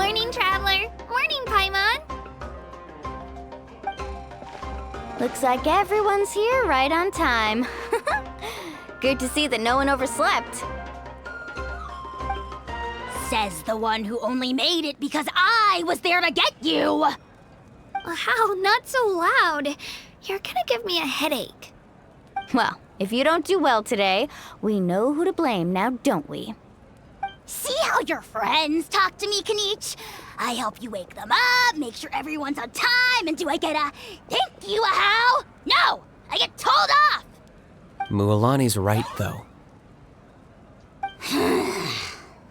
Morning, Traveler. Morning, Paimon. Looks like everyone's here right on time. Good to see that no one overslept. Says the one who only made it because I was there to get you! How? Not so loud. You're gonna give me a headache. Well, if you don't do well today, we know who to blame now, don't we? See how your friends talk to me, Kanich? I help you wake them up, make sure everyone's on time, and do I get a thank you, a how? No! I get told off! Mualani's right, though.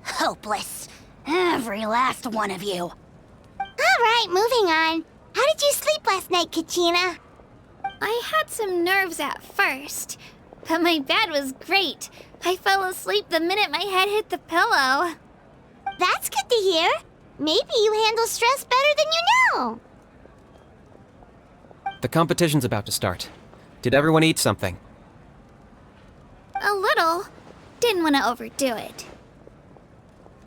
Hopeless. Every last one of you. Alright, moving on. How did you sleep last night, Kachina? I had some nerves at first, but my bed was great. I fell asleep the minute my head hit the pillow. That's good to hear. Maybe you handle stress better than you know. The competition's about to start. Did everyone eat something? A little. Didn't want to overdo it.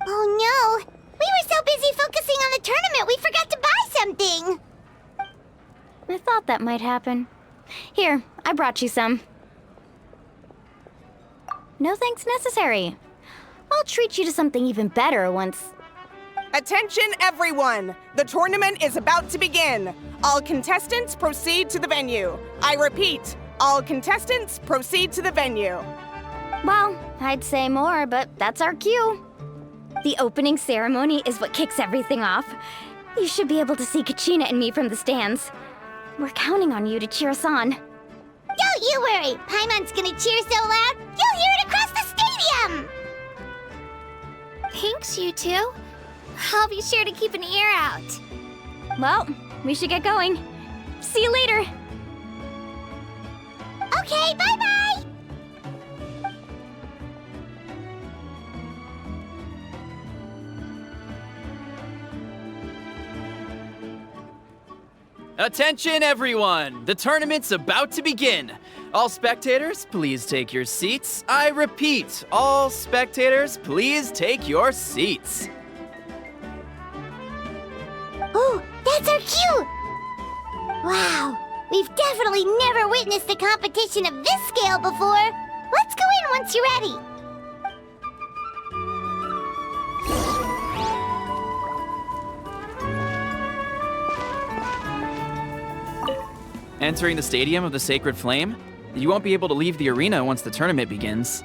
Oh no! We were so busy focusing on the tournament we forgot to buy something! I thought that might happen. Here, I brought you some. No thanks necessary. I'll treat you to something even better once... Attention everyone! The tournament is about to begin. All contestants proceed to the venue. I repeat, all contestants proceed to the venue. Well, I'd say more, but that's our cue. The opening ceremony is what kicks everything off. You should be able to see Kachina and me from the stands. We're counting on you to cheer us on. Don't you worry! Paimon's gonna cheer so loud, you'll hear it across the stadium! Thanks, you two. I'll be sure to keep an ear out. Well, we should get going. See you later. Okay, bye-bye! Attention everyone! The tournament's about to begin! All spectators, please take your seats. I repeat, all spectators, please take your seats. Oh, that's our cue! Wow, we've definitely never witnessed a competition of this scale before. Let's go in once you're ready. Entering the Stadium of the Sacred Flame, you won't be able to leave the arena once the tournament begins.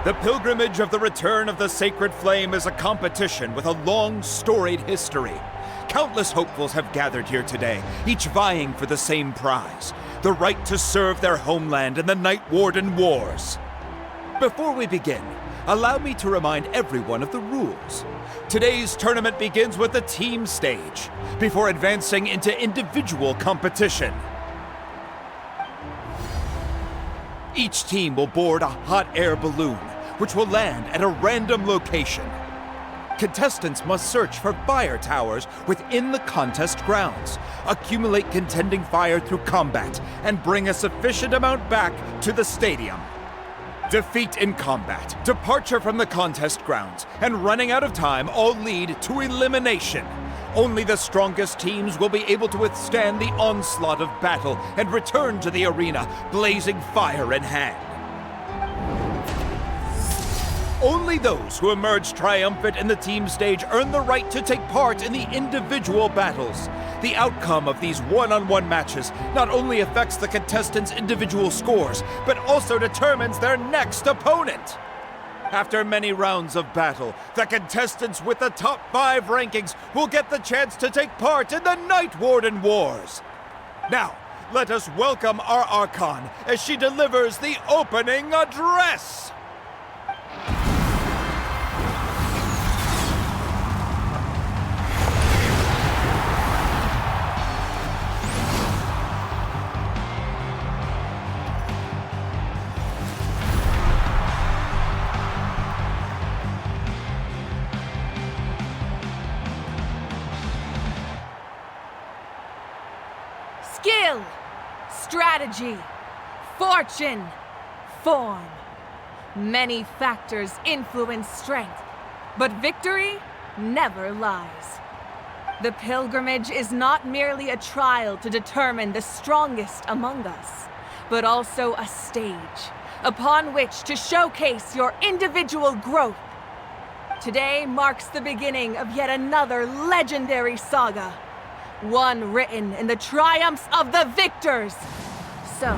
The pilgrimage of the return of the Sacred Flame is a competition with a long, storied history. Countless hopefuls have gathered here today, each vying for the same prize, the right to serve their homeland in the Night Warden Wars. Before we begin, allow me to remind everyone of the rules. Today's tournament begins with the team stage, before advancing into individual competition. Each team will board a hot air balloon, which will land at a random location. Contestants must search for fire towers within the contest grounds, accumulate contending fire through combat, and bring a sufficient amount back to the stadium. Defeat in combat, departure from the contest grounds, and running out of time all lead to elimination. Only the strongest teams will be able to withstand the onslaught of battle and return to the arena, blazing fire in hand. Only those who emerge triumphant in the team stage earn the right to take part in the individual battles. The outcome of these one-on-one matches not only affects the contestants' individual scores, but also determines their next opponent. After many rounds of battle, the contestants with the top 5 rankings will get the chance to take part in the Night Warden Wars. Now, let us welcome our Archon as she delivers the opening address! Skill, strategy, fortune, form. Many factors influence strength, but victory never lies. The pilgrimage is not merely a trial to determine the strongest among us, but also a stage upon which to showcase your individual growth. Today marks the beginning of yet another legendary saga. One written in the triumphs of the victors. So,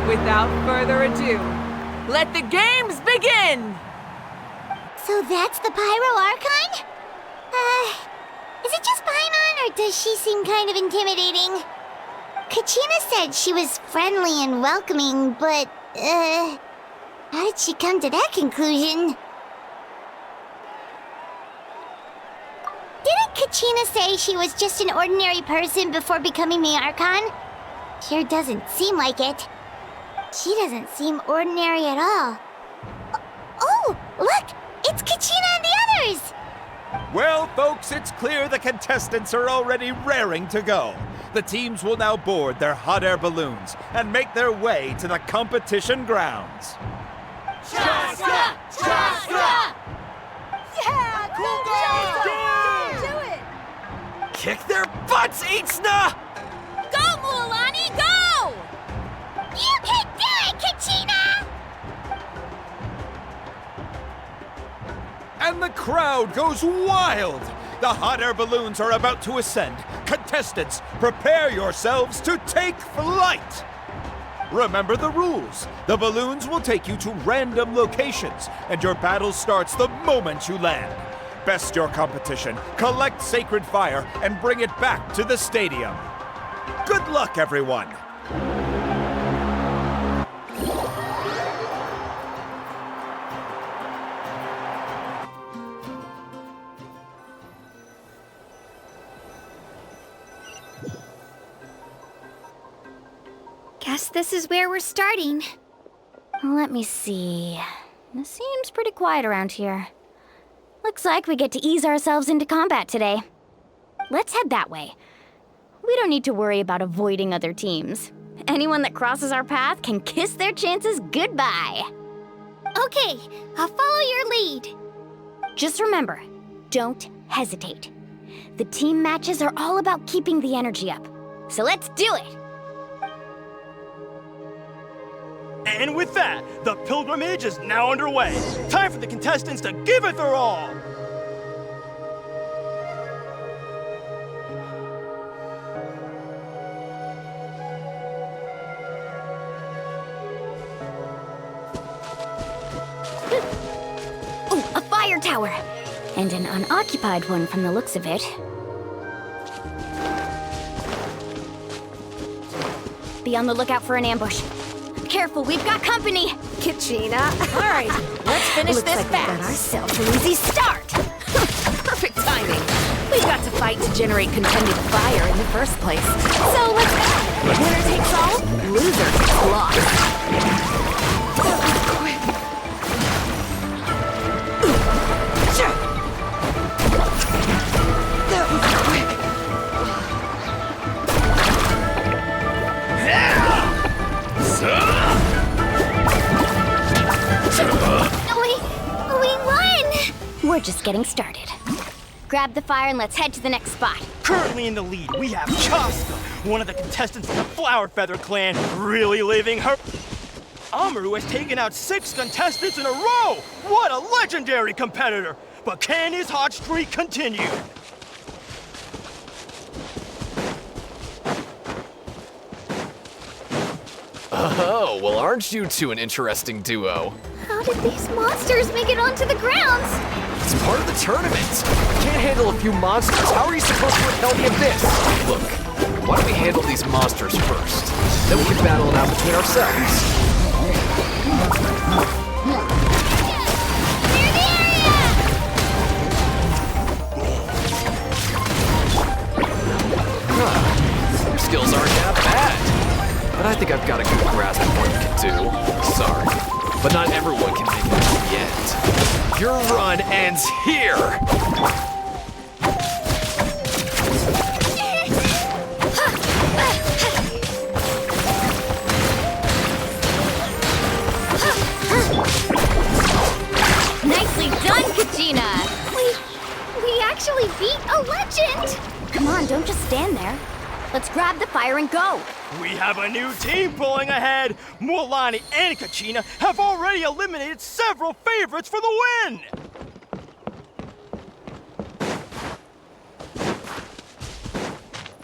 without further ado, let the games begin! So that's the Pyro Archon? Is it just Paimon, or does she seem kind of intimidating? Kachina said she was friendly and welcoming, but, how did she come to that conclusion? Didn't Kachina say she was just an ordinary person before becoming the Archon? Sure doesn't seem like it. She doesn't seem ordinary at all. Oh, look! It's Kachina and the others! Well, folks, it's clear the contestants are already raring to go. The teams will now board their hot air balloons and make their way to the competition grounds. Chaska! Chaska! Yeah, cool guys! Do it! Kick their butts, Ichna! Go, Mualani, go! You can do it, Kachina! And the crowd goes wild! The hot air balloons are about to ascend. Contestants, prepare yourselves to take flight! Remember the rules. The balloons will take you to random locations, and your battle starts the moment you land. Best your competition, collect sacred fire, and bring it back to the stadium. Good luck, everyone! Guess this is where we're starting. Let me see. It seems pretty quiet around here. Looks like we get to ease ourselves into combat today. Let's head that way. We don't need to worry about avoiding other teams. Anyone that crosses our path can kiss their chances goodbye. Okay, I'll follow your lead. Just remember, don't hesitate. The team matches are all about keeping the energy up. So let's do it! And with that, the pilgrimage is now underway. Time for the contestants to give it their all! Oh, a fire tower! And an unoccupied one from the looks of it. Be on the lookout for an ambush. Careful, we've got company! Kachina. All right, let's finish this Looks like we got fast. ourselves an easy start! Perfect timing. We've got to fight to generate contended fire in the first place. So let's go. Winner takes all, loser gets lost. We won! We're just getting started. Grab the fire and let's head to the next spot. Currently in the lead, we have Chaska, one of the contestants of the Flower Feather clan, really living her... Amaru has taken out 6 contestants in a row! What a legendary competitor! But can his hot streak continue? Oh, well, aren't you two an interesting duo? How did these monsters make it onto the grounds? It's part of the tournament. Can't handle a few monsters. How are you supposed to repel the abyss? Look, Why don't we handle these monsters first? Then we can battle it out between ourselves. Your skills aren't that bad. But I think I've got a good grasp of what you can do. Sorry, but not everyone can make it to the end. Your run ends here! Nicely done, Kachina! We actually beat a legend! Come on, don't just stand there. Let's grab the fire and go. We have a new team pulling ahead. Mualani and Kachina have already eliminated several favorites for the win.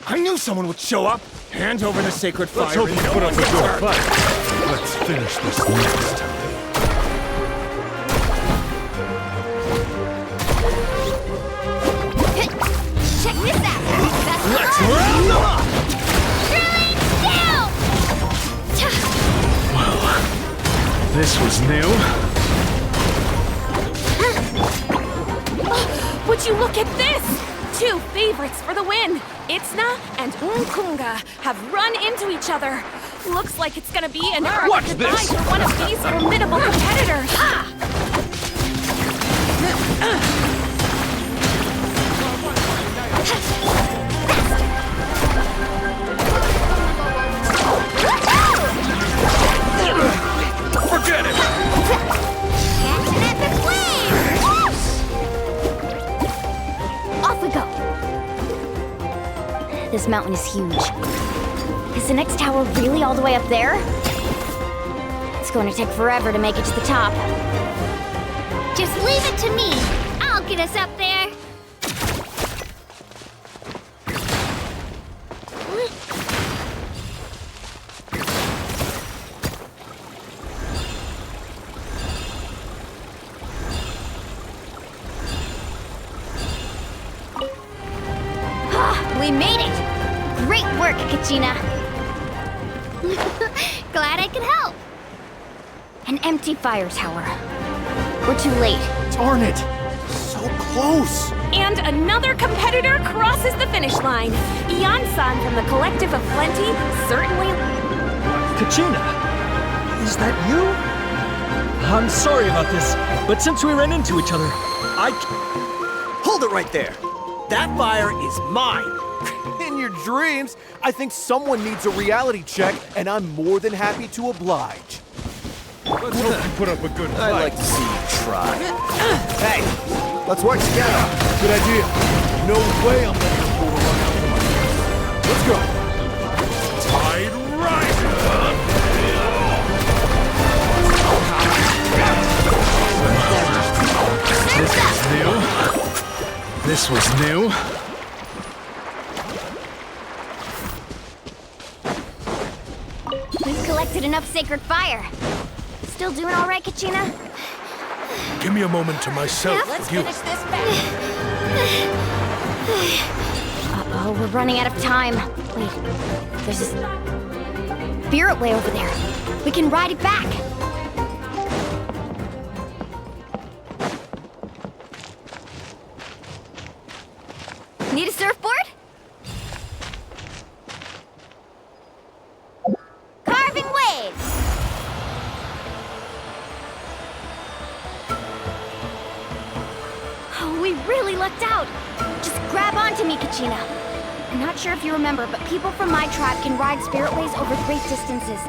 I knew someone would show up. Hand over the sacred fire. Let's hope you put up a good fight. Let's finish this next time. Check this out. Let's round them up. Down! This was new. Would you look at this? 2 favorites for the win. Itzna and Unkunga have run into each other. Looks like it's gonna be an early Watch goodbye this. for one of these formidable competitors. Forget it! Catching at the flames! Off we go. This mountain is huge. Is the next tower really all the way up there? It's going to take forever to make it to the top. Just leave it to me. I'll get us up there. We made it! Great work, Kachina. Glad I could help. An empty fire tower. We're too late. Darn it. So close. And another competitor crosses the finish line. Ian-san from the Collective of Plenty certainly... Kachina, is that you? I'm sorry about this, but since we ran into each other, Hold it right there. That fire is mine. In your dreams, I think someone needs a reality check, and I'm more than happy to oblige. Let's hope you put up a good fight. I'd like to see you try. Hey, let's work together. Good idea. No way I'm letting this boulder run out from my face. Let's go. Tide rises! This was new. We've collected enough sacred fire. Still doing all right, Kachina? Give me a moment to myself. Let's You- finish this back. Uh-oh, we're running out of time. Wait, there's this spirit way over there. We can ride it back. Need a surfboard? Carving waves! Oh, we really lucked out. Just grab onto me, Kachina. I'm not sure if you remember, but people from my tribe can ride spiritways over great distances.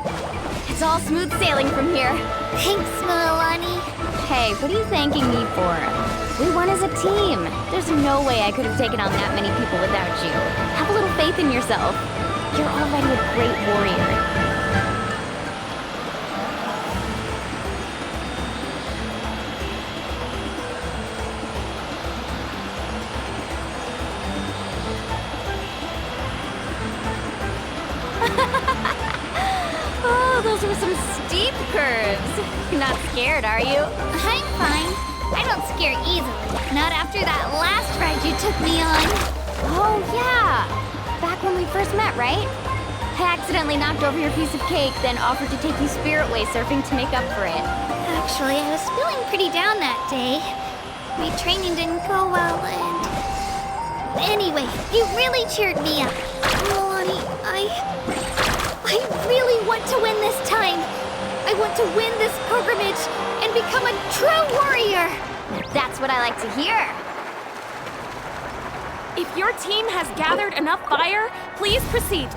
It's all smooth sailing from here. Thanks, Mualani. Hey, what are you thanking me for? We won as a team. There's no way I could have taken on that many people without you. Have a little faith in yourself. You're already a great warrior. Oh, those were some steep curves. You're not scared, are you? I'm fine. I don't scare easily. Not after that last ride you took me on. Oh, yeah. Back when we first met, right? I accidentally knocked over your piece of cake, then offered to take you Spirit Way surfing to make up for it. Actually, I was feeling pretty down that day. My training didn't go well, and... Anyway, you really cheered me up. Milani, I really want to win this time. I want to win this pilgrimage and become a true warrior. That's what I like to hear. If your team has gathered enough fire, please proceed.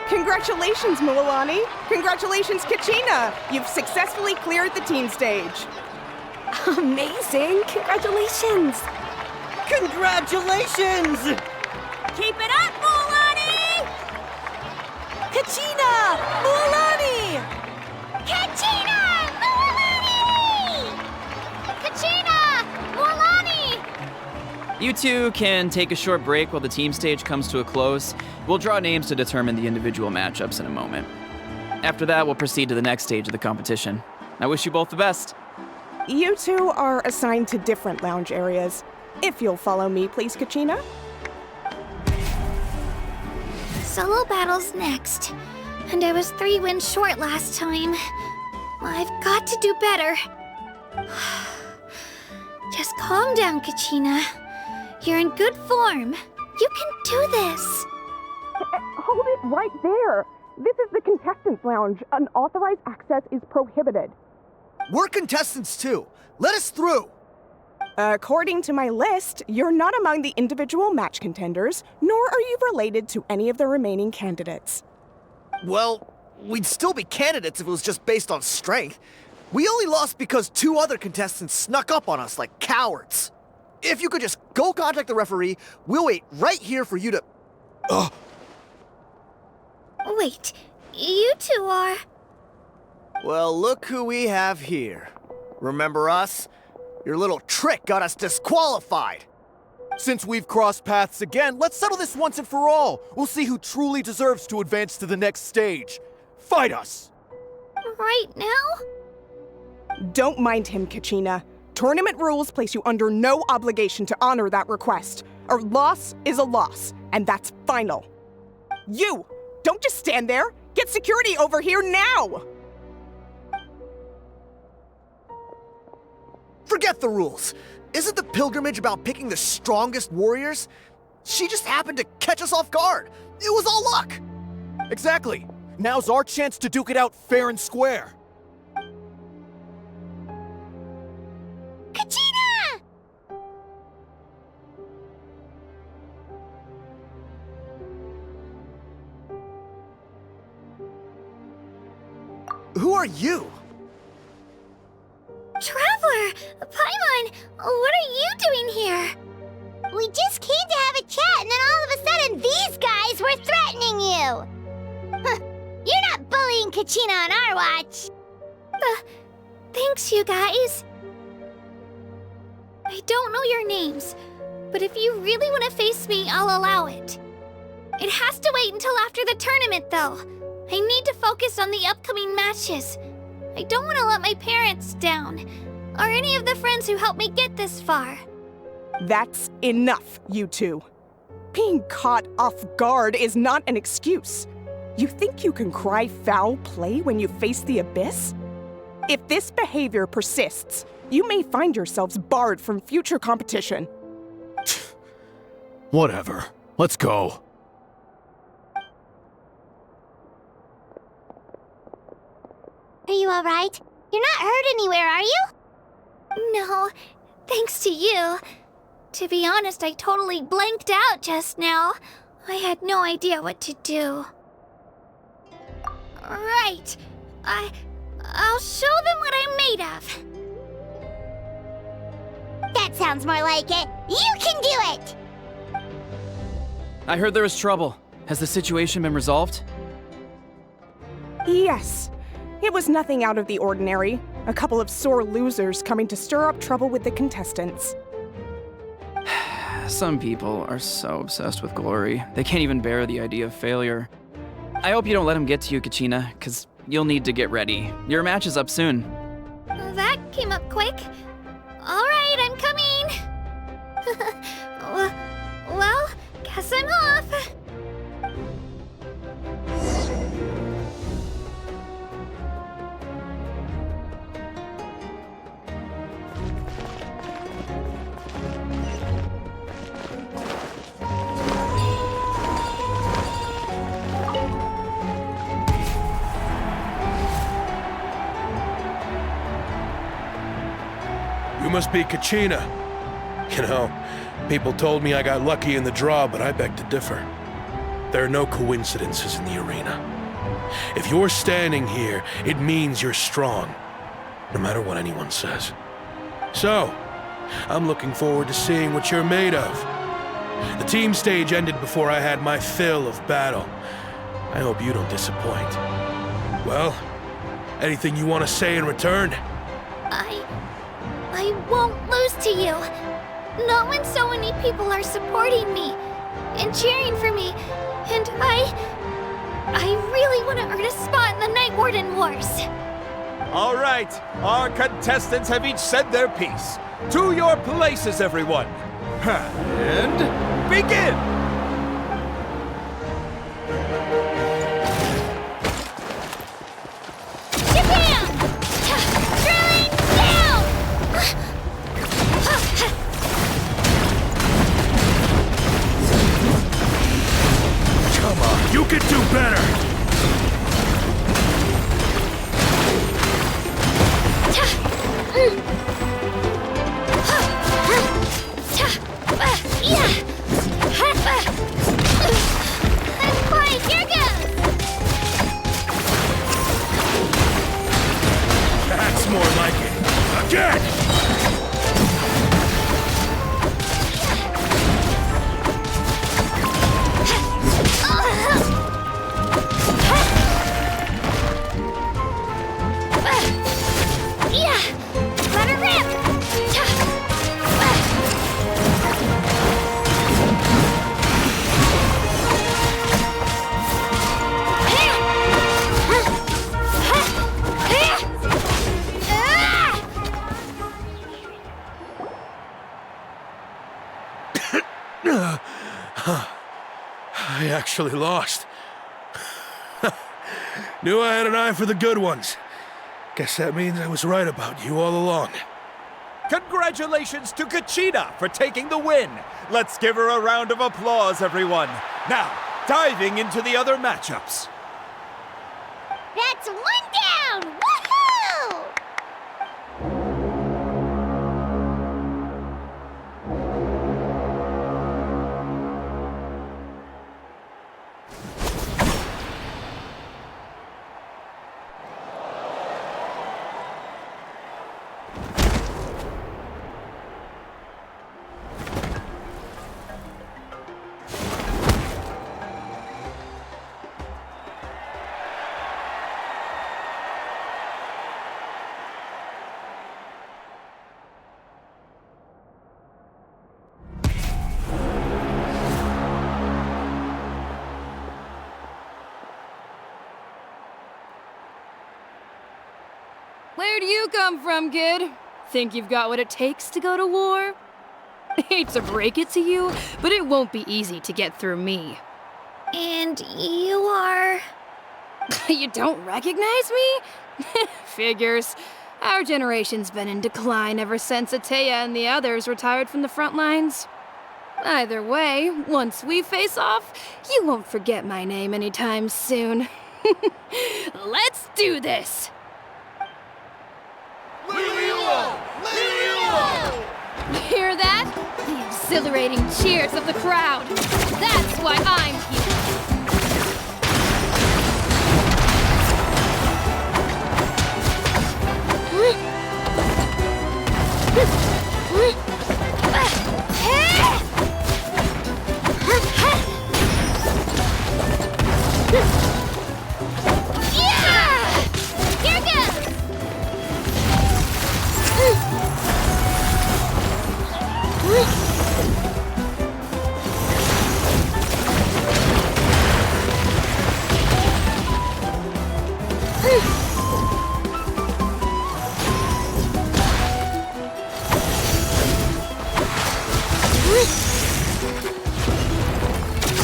Congratulations, Mualani! Congratulations, Kachina! You've successfully cleared the teen stage. Amazing! Congratulations! Congratulations! Keep it up, Mualani! Kachina! Mualani! Kachina! Mualani! Kachina! Mualani! You two can take a short break while the team stage comes to a close. We'll draw names to determine the individual matchups in a moment. After that, we'll proceed to the next stage of the competition. I wish you both the best. You two are assigned to different lounge areas. If you'll follow me, please, Kachina. Solo battle's next. And I was 3 wins short last time. I've got to do better. Just calm down, Kachina. You're in good form. You can do this. Hold it right there. This is the contestants' lounge. Unauthorized access is prohibited. We're contestants too. Let us through. According to my list, you're not among the individual match contenders, nor are you related to any of the remaining candidates. Well, we'd still be candidates if it was just based on strength. We only lost because 2 other contestants snuck up on us like cowards. If you could just go contact the referee, we'll wait right here for you to... Wait, you two are... Well, look who we have here. Remember us? Your little trick got us disqualified. Since we've crossed paths again, let's settle this once and for all. We'll see who truly deserves to advance to the next stage. Fight us! Right now? Don't mind him, Kachina. Tournament rules place you under no obligation to honor that request. A loss is a loss, and that's final. You! Don't just stand there! Get security over here now! Forget the rules. Isn't the pilgrimage about picking the strongest warriors? She just happened to catch us off guard. It was all luck. Exactly. Now's our chance to duke it out fair and square. Kachina! Who are you? Traveler! Paimon! What are you doing here? We just came to have a chat, and then all of a sudden these guys were threatening you! Huh, you're not bullying Kachina on our watch! Thanks, you guys. I don't know your names, but if you really want to face me, I'll allow it. It has to wait until after the tournament, though. I need to focus on the upcoming matches. I don't want to let my parents down, or any of the friends who helped me get this far. That's enough, you two. Being caught off guard is not an excuse. You think you can cry foul play when you face the abyss? If this behavior persists, you may find yourselves barred from future competition. Whatever. Let's go. Are you alright? You're not hurt anywhere, are you? No, thanks to you. To be honest, I totally blanked out just now. I had no idea what to do. Right. I'll show them what I'm made of. That sounds more like it. You can do it! I heard there was trouble. Has the situation been resolved? Yes. It was nothing out of the ordinary. A couple of sore losers coming to stir up trouble with the contestants. Some people are so obsessed with glory, they can't even bear the idea of failure. I hope you don't let him get to you, Kachina, because you'll need to get ready. Your match is up soon. That came up quick. All right, I'm coming. Well, guess I'm off. You must be Kachina. You know, people told me I got lucky in the draw, but I beg to differ. There are no coincidences in the arena. If you're standing here, it means you're strong, no matter what anyone says. So, I'm looking forward to seeing what you're made of. The team stage ended before I had my fill of battle. I hope you don't disappoint. Well, anything you want to say in return? I won't lose to you. Not when so many people are supporting me and cheering for me. And I really want to earn a spot in the Night Warden Wars. All right, our contestants have each said their piece. To your places, everyone. And begin! You can do better! That's more like it. Again! I actually lost. Knew I had an eye for the good ones. Guess that means I was right about you all along. Congratulations to Kachina for taking the win. Let's give her a round of applause, everyone. Now, diving into the other matchups. That's one down! Woohoo! Where do you come from, kid? Think you've got what it takes to go to war? Hate to break it to you, but it won't be easy to get through me. And you are... You don't recognize me? Figures. Our generation's been in decline ever since Ateya and the others retired from the front lines. Either way, once we face off, you won't forget my name anytime soon. Let's do this! Hear that? The exhilarating cheers of the crowd. That's why I'm here.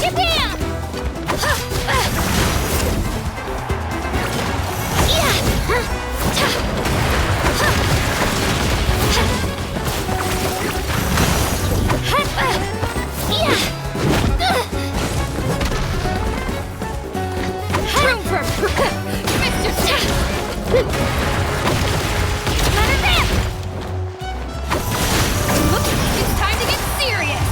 Shabam! Room for mischief! Looks like it's time to get serious!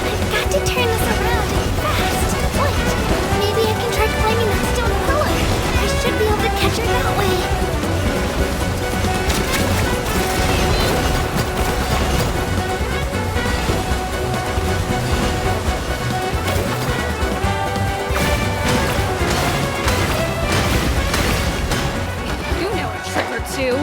I've got to turn this around and fast. Wait, maybe I can try climbing that stone pillar. I should be able to catch her that way. You know a trick or two.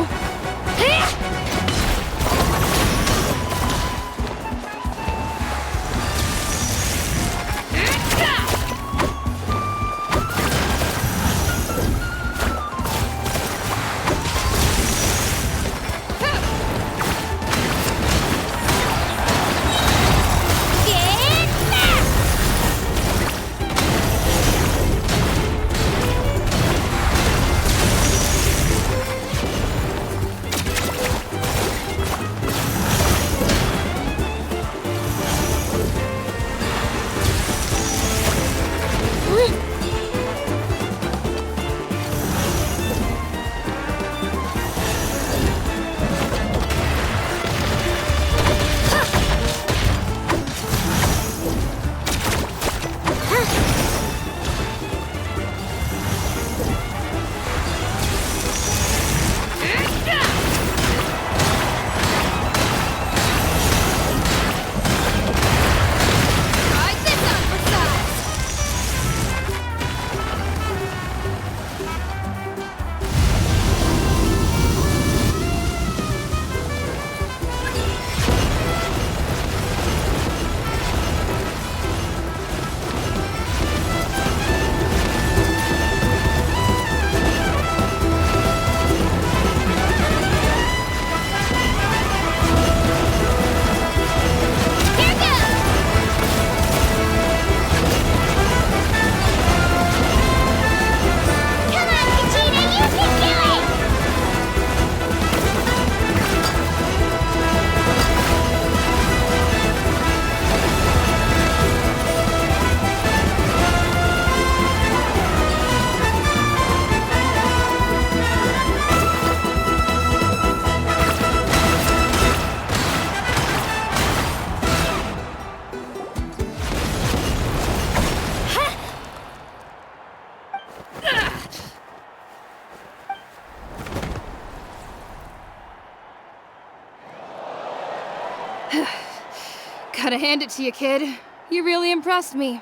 Gotta hand it to you, kid. You really impressed me.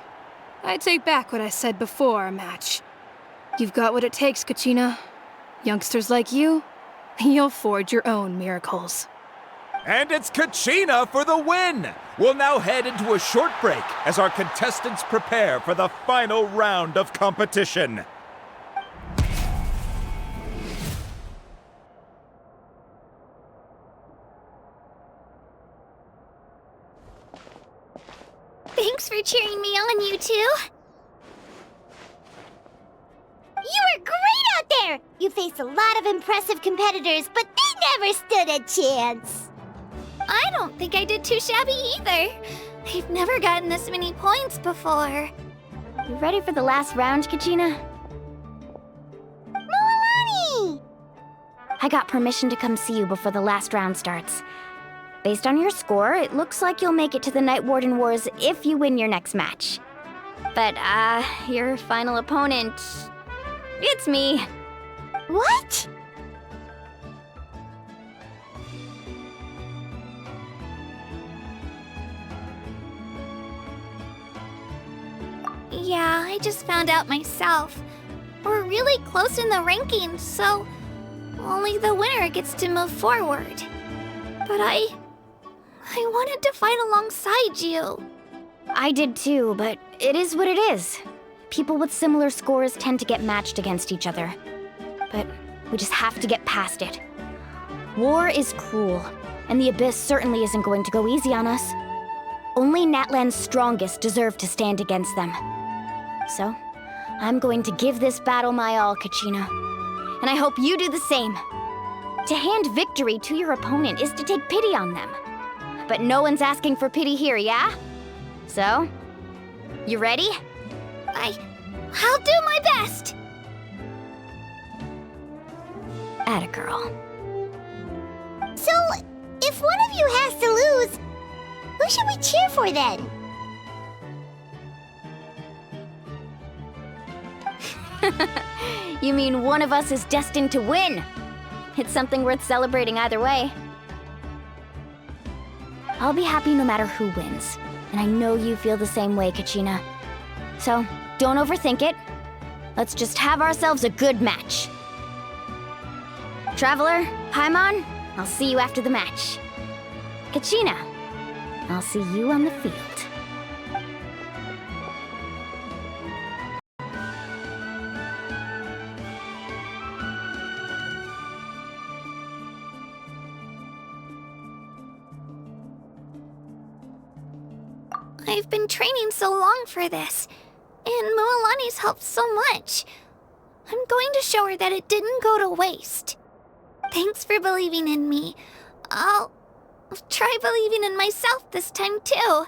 I take back what I said before our match. You've got what it takes, Kachina. Youngsters like you, you'll forge your own miracles. And it's Kachina for the win! We'll now head into a short break as our contestants prepare for the final round of competition. Thanks for cheering me on, you two. You were great out there! You faced a lot of impressive competitors, but they never stood a chance. I don't think I did too shabby either. I've never gotten this many points before. You ready for the last round, Kachina? Moalani! I got permission to come see you before the last round starts. Based on your score, it looks like you'll make it to the Night Warden Wars if you win your next match. But, your final opponent... it's me. What? Yeah, I just found out myself. We're really close in the rankings, so only the winner gets to move forward. But I wanted to fight alongside you. I did too, but it is what it is. People with similar scores tend to get matched against each other. But we just have to get past it. War is cruel, and the Abyss certainly isn't going to go easy on us. Only Natlan's strongest deserve to stand against them. So, I'm going to give this battle my all, Kachina. And I hope you do the same. To hand victory to your opponent is to take pity on them. But no one's asking for pity here, yeah? So, you ready? I'll do my best! Atta girl. So, if one of you has to lose, who should we cheer for then? You mean one of us is destined to win? It's something worth celebrating either way. I'll be happy no matter who wins. And I know you feel the same way, Kachina. So, don't overthink it. Let's just have ourselves a good match. Traveler, Paimon, I'll see you after the match. Kachina, I'll see you on the field. I've been training so long for this, and Mualani's helped so much. I'm going to show her that it didn't go to waste. Thanks for believing in me. I'll try believing in myself this time too.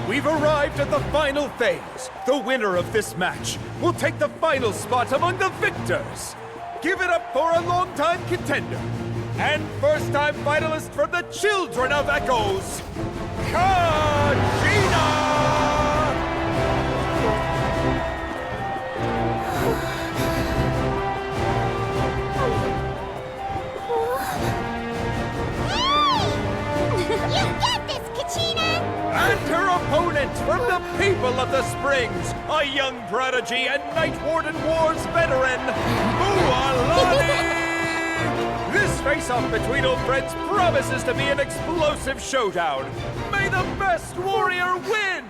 We've arrived at the final phase. The winner of this match will take the final spot among the victors. Give it up for a longtime contender and first-time finalist from the Children of Echoes, Kachina! You got this, Kachina! And her opponent from the People of the Springs, a young prodigy and Night Warden Wars veteran, Mualani! This face-off between old friends promises to be an explosive showdown. May the best warrior win!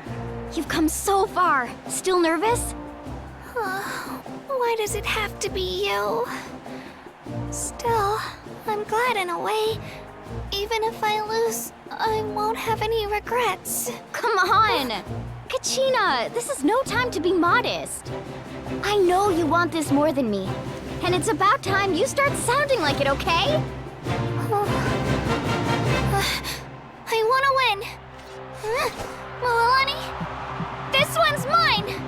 You've come so far. Still nervous? Why does it have to be you? Still, I'm glad in a way. Even if I lose, I won't have any regrets. Come on! Kachina, this is no time to be modest. I know you want this more than me. And it's about time you start sounding like it, okay? I want to win. Mualani, this one's mine!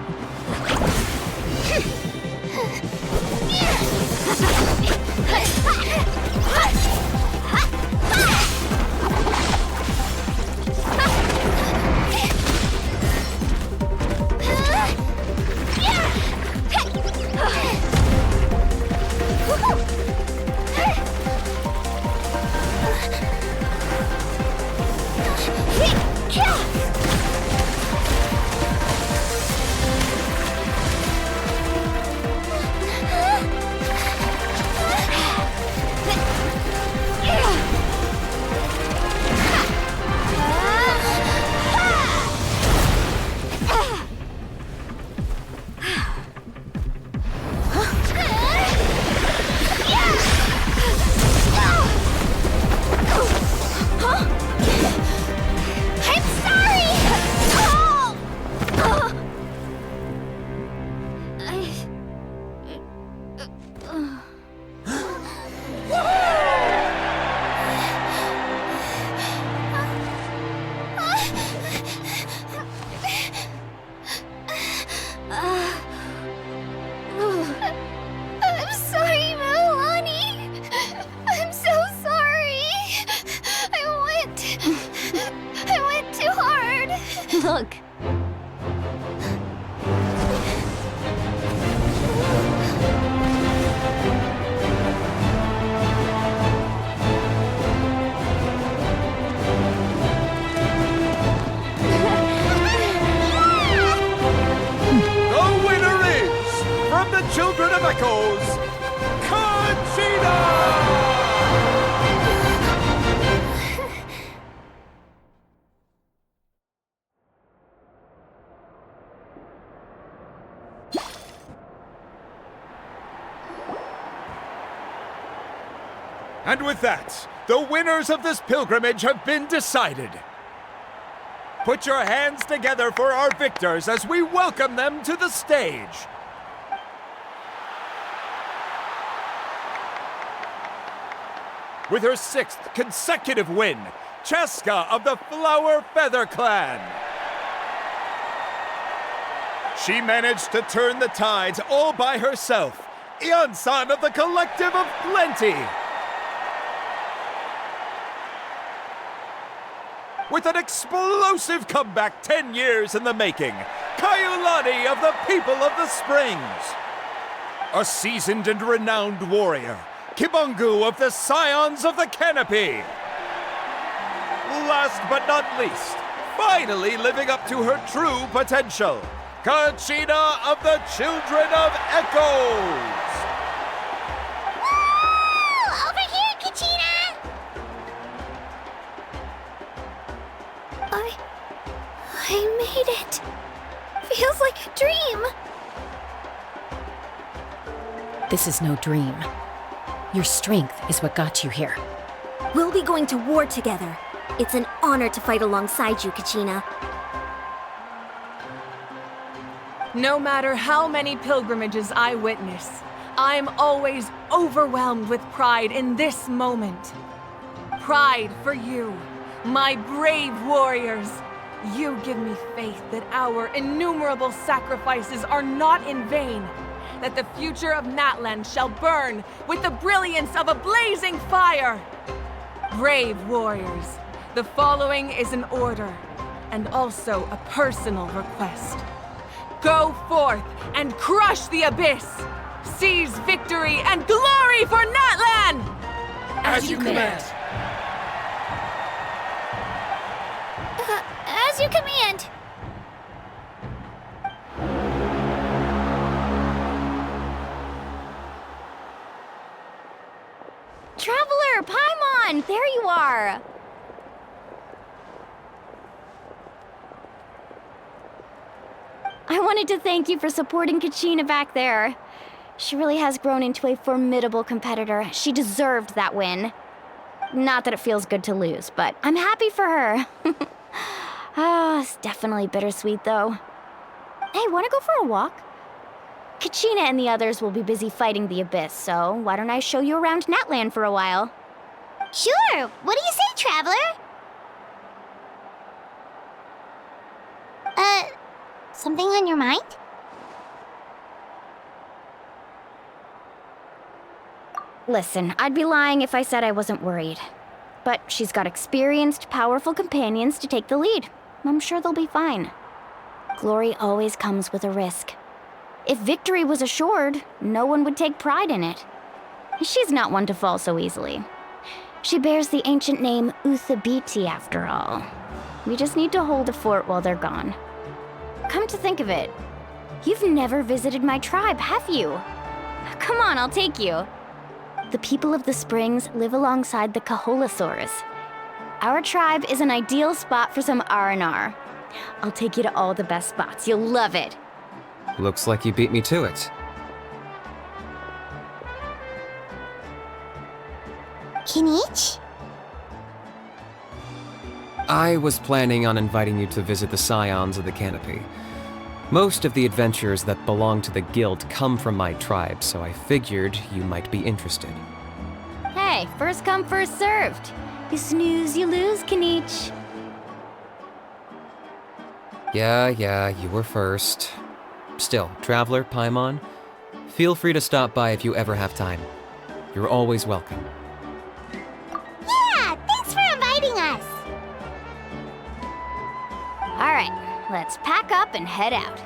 Look. The winner is, from the Children of Echoes, Conchita! And with that, the winners of this pilgrimage have been decided. Put your hands together for our victors as we welcome them to the stage. With her 6th consecutive win, Cheska of the Flower Feather Clan. She managed to turn the tides all by herself. Iansan of the Collective of Plenty. With an explosive comeback 10 years in the making, Kaiulani of the People of the Springs. A seasoned and renowned warrior, Kibungu of the Scions of the Canopy. Last but not least, finally living up to her true potential, Conchita of the Children of Echoes. Woo! Over here, Conchita! I made it. Feels like a dream. This is no dream. Your strength is what got you here. We'll be going to war together. It's an honor to fight alongside you, Kachina. No matter how many pilgrimages I witness, I'm always overwhelmed with pride in this moment. Pride for you, my brave warriors. You give me faith that our innumerable sacrifices are not in vain, that the future of Natlan shall burn with the brilliance of a blazing fire. Brave warriors, the following is an order, and also a personal request. Go forth and crush the abyss! Seize victory and glory for Natlan! As you command. As you command. Traveler, Paimon, there you are. I wanted to thank you for supporting Kachina back there. She really has grown into a formidable competitor. She deserved that win. Not that it feels good to lose, but I'm happy for her. It's definitely bittersweet, though. Hey, wanna go for a walk? Kachina and the others will be busy fighting the Abyss, so why don't I show you around Natlan for a while? Sure. What do you say, Traveler? Something on your mind? Listen, I'd be lying if I said I wasn't worried. But she's got experienced, powerful companions to take the lead. I'm sure they'll be fine. Glory always comes with a risk. If victory was assured, no one would take pride in it. She's not one to fall so easily. She bears the ancient name Uthabiti, after all. We just need to hold the fort while they're gone. Come to think of it, you've never visited my tribe, have you? Come on, I'll take you. The people of the Springs live alongside the Kaholasaurs. Our tribe is an ideal spot for some R&R. I'll take you to all the best spots. You'll love it. Looks like you beat me to it. Kinich? I was planning on inviting you to visit the Scions of the Canopy. Most of the adventures that belong to the guild come from my tribe, so I figured you might be interested. Hey, first come, first served. You snooze, you lose, Kinich. Yeah, you were first. Still, Traveler, Paimon, feel free to stop by if you ever have time. You're always welcome. Yeah, thanks for inviting us. All right, let's pack up and head out.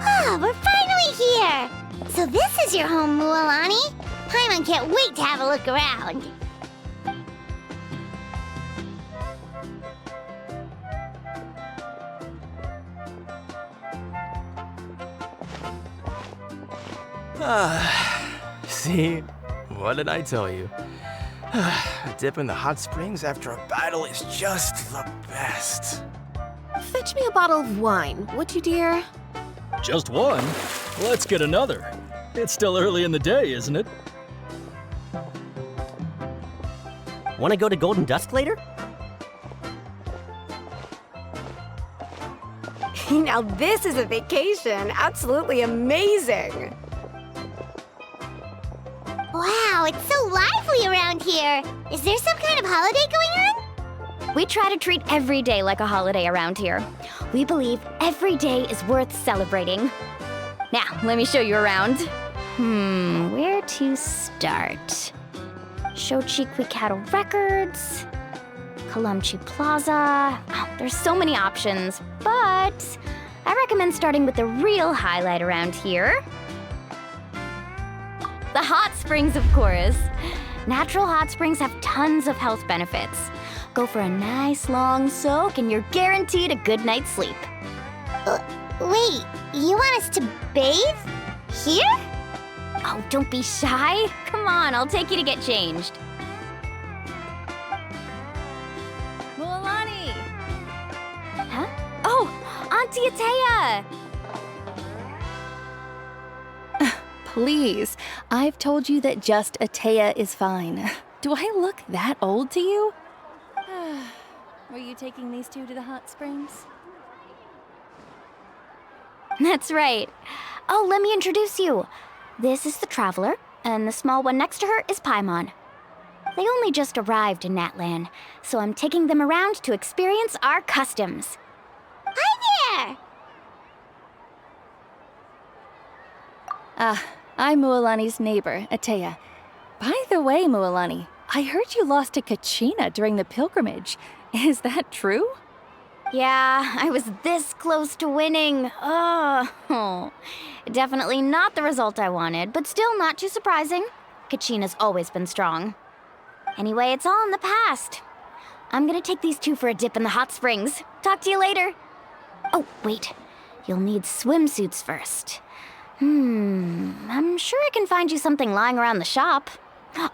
Ah, we're finally here! So this is your home, Mualani? Paimon can't wait to have a look around. See? What did I tell you? A dip in the hot springs after a battle is just the best. Fetch me a bottle of wine, would you, dear? Just one? Let's get another. It's still early in the day, isn't it? Want to go to Golden Dusk later? Now this is a vacation. Absolutely amazing. Wow, it's so lively around here. Is there some kind of holiday going on? We try to treat every day like a holiday around here. We believe every day is worth celebrating. Now, let me show you around. Where to start? Shochiku Cattle Records, Kalamchi Plaza. Oh, there's so many options, but I recommend starting with the real highlight around here. The hot springs, of course. Natural hot springs have tons of health benefits. Go for a nice long soak and you're guaranteed a good night's sleep. Wait, you want us to bathe? Here? Oh, don't be shy. Come on, I'll take you to get changed. Mualani! Huh? Oh, Auntie Atea! Please, I've told you that just Atea is fine. Do I look that old to you? Were you taking these two to the hot springs? That's right. Oh, let me introduce you. This is the Traveler, and the small one next to her is Paimon. They only just arrived in Natlan, so I'm taking them around to experience our customs. Hi there! I'm Mualani's neighbor, Atea. By the way, Mualani, I heard you lost to Kachina during the pilgrimage. Is that true? Yeah, I was this close to winning. Oh, definitely not the result I wanted, but still not too surprising. Kachina's always been strong. Anyway, it's all in the past. I'm gonna take these two for a dip in the hot springs. Talk to you later. Oh, wait. You'll need swimsuits first. I'm sure I can find you something lying around the shop.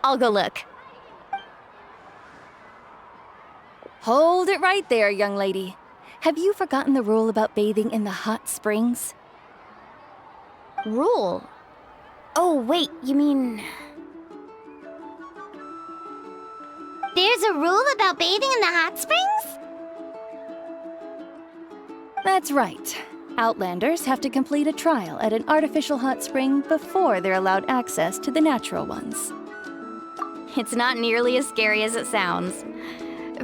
I'll go look. Hold it right there, young lady. Have you forgotten the rule about bathing in the hot springs? Rule? Oh, wait, you mean... There's a rule about bathing in the hot springs? That's right. Outlanders have to complete a trial at an artificial hot spring before they're allowed access to the natural ones. It's not nearly as scary as it sounds.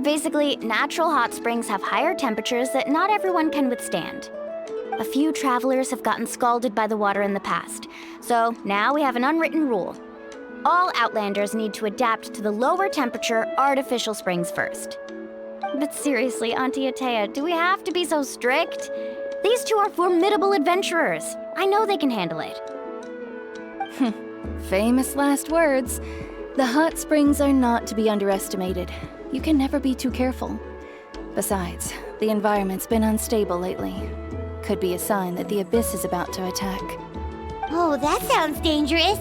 Basically, natural hot springs have higher temperatures that not everyone can withstand. A few travelers have gotten scalded by the water in the past, so now we have an unwritten rule. All Outlanders need to adapt to the lower temperature artificial springs first. But seriously, Auntie Atea, do we have to be so strict? These two are formidable adventurers. I know they can handle it. Famous last words. The hot springs are not to be underestimated. You can never be too careful. Besides, the environment's been unstable lately. could be a sign that the Abyss is about to attack. Oh, that sounds dangerous.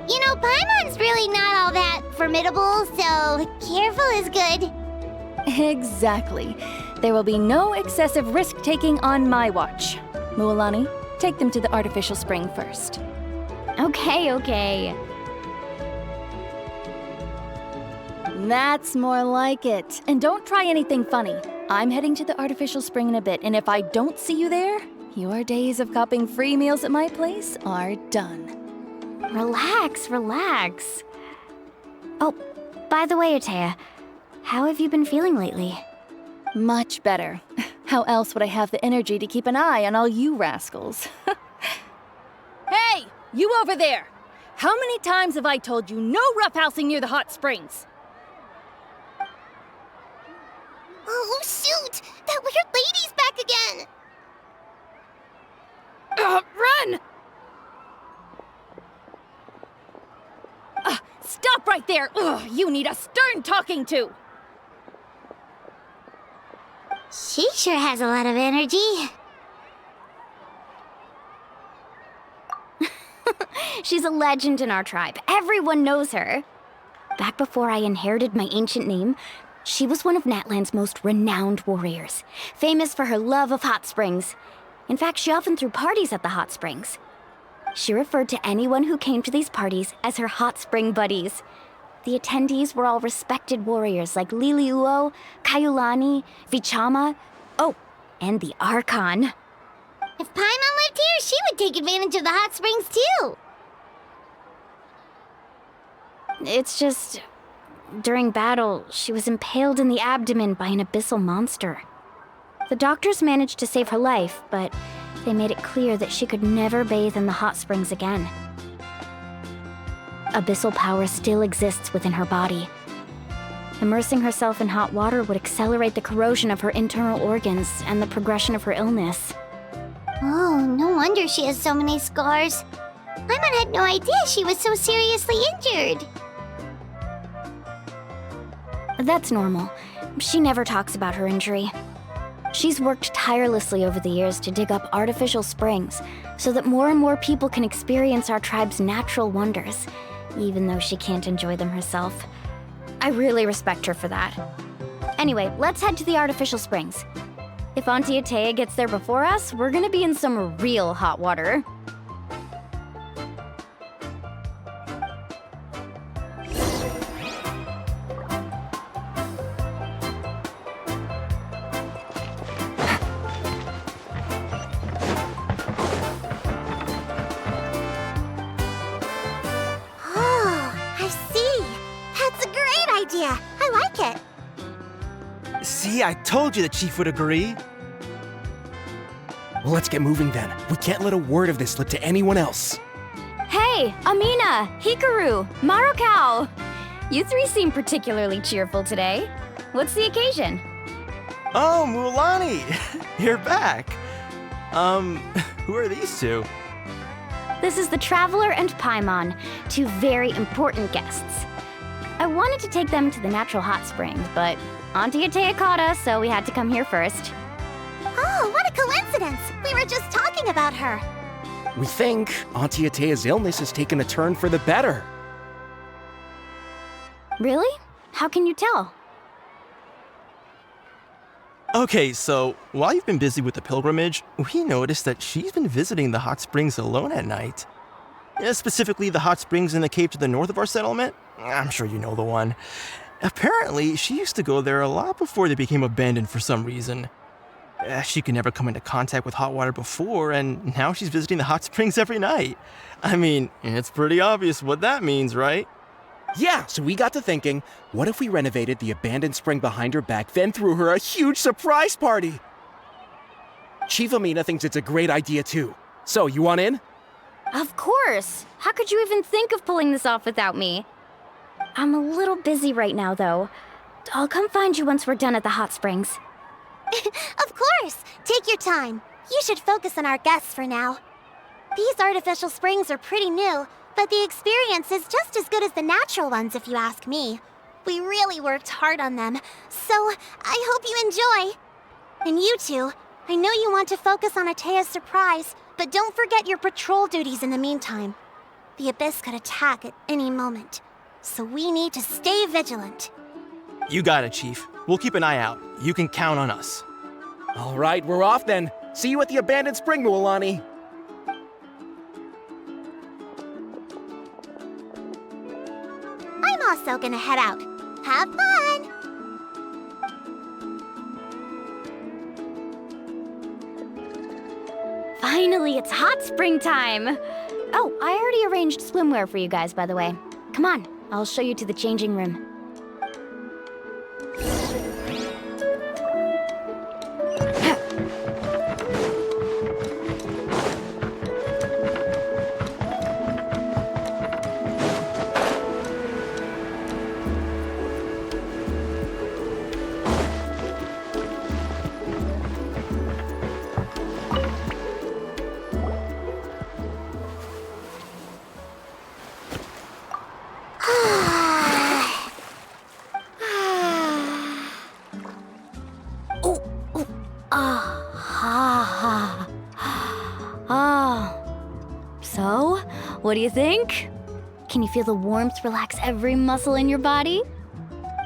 You know, Paimon's really not all that formidable, so careful is good. Exactly. There will be no excessive risk-taking on my watch. Mualani, take them to the artificial spring first. Okay. That's more like it. And don't try anything funny. I'm heading to the artificial spring in a bit, and if I don't see you there, your days of copping free meals at my place are done. Relax. Oh, by the way, Atea, how have you been feeling lately? Much better. How else would I have the energy to keep an eye on all you rascals? Hey, you over there! How many times have I told you no roughhousing near the hot springs? Oh, shoot! That weird lady's back again! Run! Stop right there! Ugh, you need a stern talking to! She sure has a lot of energy. She's a legend in our tribe. Everyone knows her. Back before I inherited my ancient name, she was one of Natland's most renowned warriors, famous for her love of hot springs. In fact, she often threw parties at the hot springs. She referred to anyone who came to these parties as her hot spring buddies. The attendees were all respected warriors like Liliuo, Kaiulani, Vichama, and the Archon. If Paimon lived here, she would take advantage of the hot springs too. It's just, during battle, she was impaled in the abdomen by an abyssal monster. The doctors managed to save her life, but they made it clear that she could never bathe in the hot springs again. Abyssal power still exists within her body. Immersing herself in hot water would accelerate the corrosion of her internal organs and the progression of her illness. Oh, no wonder she has so many scars. Paimon had no idea she was so seriously injured. That's normal. She never talks about her injury. She's worked tirelessly over the years to dig up artificial springs so that more and more people can experience our tribe's natural wonders, even though she can't enjoy them herself. I really respect her for that. Anyway, let's head to the artificial springs. If Auntie Atea gets there before us, we're gonna be in some real hot water. I like it. See, I told you the chief would agree. Well, let's get moving then. We can't let a word of this slip to anyone else. Hey, Amina, Hikaru, Marukau! You three seem particularly cheerful today. What's the occasion? Oh, Mualani! You're back. Who are these two? This is the Traveler and Paimon, two very important guests. I wanted to take them to the natural hot springs, but Auntie Atea caught us, so we had to come here first. Oh, what a coincidence! We were just talking about her. We think Auntie Atea's illness has taken a turn for the better. Really? How can you tell? Okay, so while you've been busy with the pilgrimage, we noticed that she's been visiting the hot springs alone at night. Specifically, the hot springs in the cave to the north of our settlement. I'm sure you know the one. Apparently, she used to go there a lot before they became abandoned for some reason. She could never come into contact with hot water before, and now she's visiting the hot springs every night. I mean, it's pretty obvious what that means, right? Yeah, so we got to thinking, what if we renovated the abandoned spring behind her back, then threw her a huge surprise party? Chief Amina thinks it's a great idea too. So, you want in? Of course! How could you even think of pulling this off without me? I'm a little busy right now, though. I'll come find you once we're done at the hot springs. Of course! Take your time. You should focus on our guests for now. These artificial springs are pretty new, but the experience is just as good as the natural ones, if you ask me. We really worked hard on them, so I hope you enjoy. And you two, I know you want to focus on Atea's surprise, but don't forget your patrol duties in the meantime. The Abyss could attack at any moment, so we need to stay vigilant. You got it, Chief. We'll keep an eye out. You can count on us. All right, we're off then. See you at the abandoned spring, Mualani. I'm also gonna head out. Have fun! Finally, it's hot spring time! Oh, I already arranged swimwear for you guys, by the way. Come on, I'll show you to the changing room. So, what do you think? Can you feel the warmth relax every muscle in your body?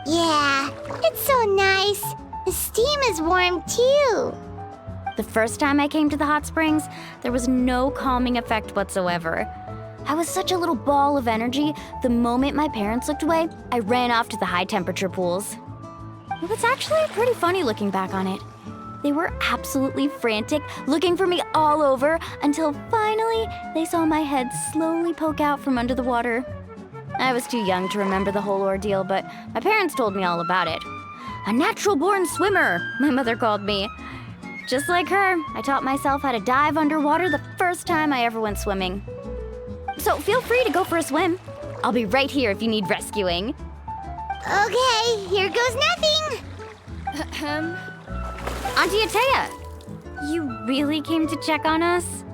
Yeah, it's so nice. The steam is warm too. The first time I came to the hot springs, there was no calming effect whatsoever. I was such a little ball of energy, the moment my parents looked away, I ran off to the high temperature pools. It was actually pretty funny looking back on it. They were absolutely frantic, looking for me all over, until finally they saw my head slowly poke out from under the water. I was too young to remember the whole ordeal, but my parents told me all about it. A natural-born swimmer, my mother called me. Just like her, I taught myself how to dive underwater the first time I ever went swimming. So feel free to go for a swim. I'll be right here if you need rescuing. Okay, here goes nothing. Auntie Atea, you really came to check on us?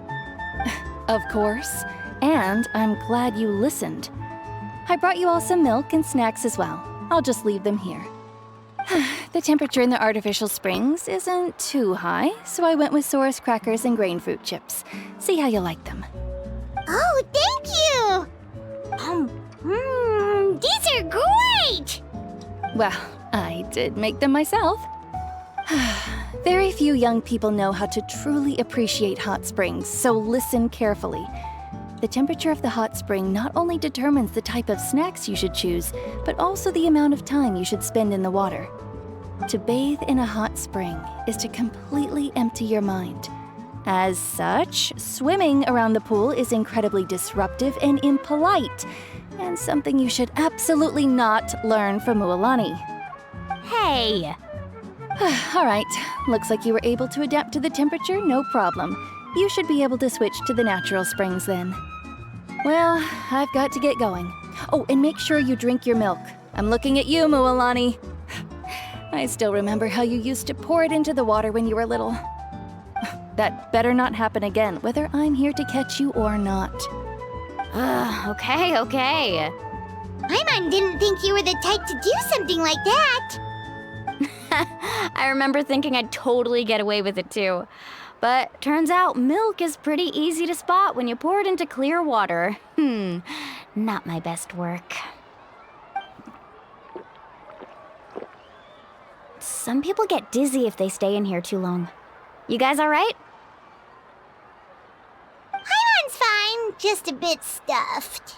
Of course. And I'm glad you listened. I brought you all some milk and snacks as well. I'll just leave them here. The temperature in the artificial springs isn't too high, so I went with Saurus crackers and grain fruit chips. See how you like them. Oh, thank you! These are great! Well, I did make them myself. Very few young people know how to truly appreciate hot springs, so listen carefully. The temperature of the hot spring not only determines the type of snacks you should choose, but also the amount of time you should spend in the water. To bathe in a hot spring is to completely empty your mind. As such, swimming around the pool is incredibly disruptive and impolite, and something you should absolutely not learn from Mualani. Hey! All right, looks like you were able to adapt to the temperature, no problem. You should be able to switch to the natural springs then. Well, I've got to get going. Oh, and make sure you drink your milk. I'm looking at you, Mualani. I still remember how you used to pour it into the water when you were little. That better not happen again, whether I'm here to catch you or not. Okay. Paimon didn't think you were the type to do something like that. I remember thinking I'd totally get away with it too. But turns out milk is pretty easy to spot when you pour it into clear water. Not my best work. Some people get dizzy if they stay in here too long. You guys all right? Paimon's fine, just a bit stuffed.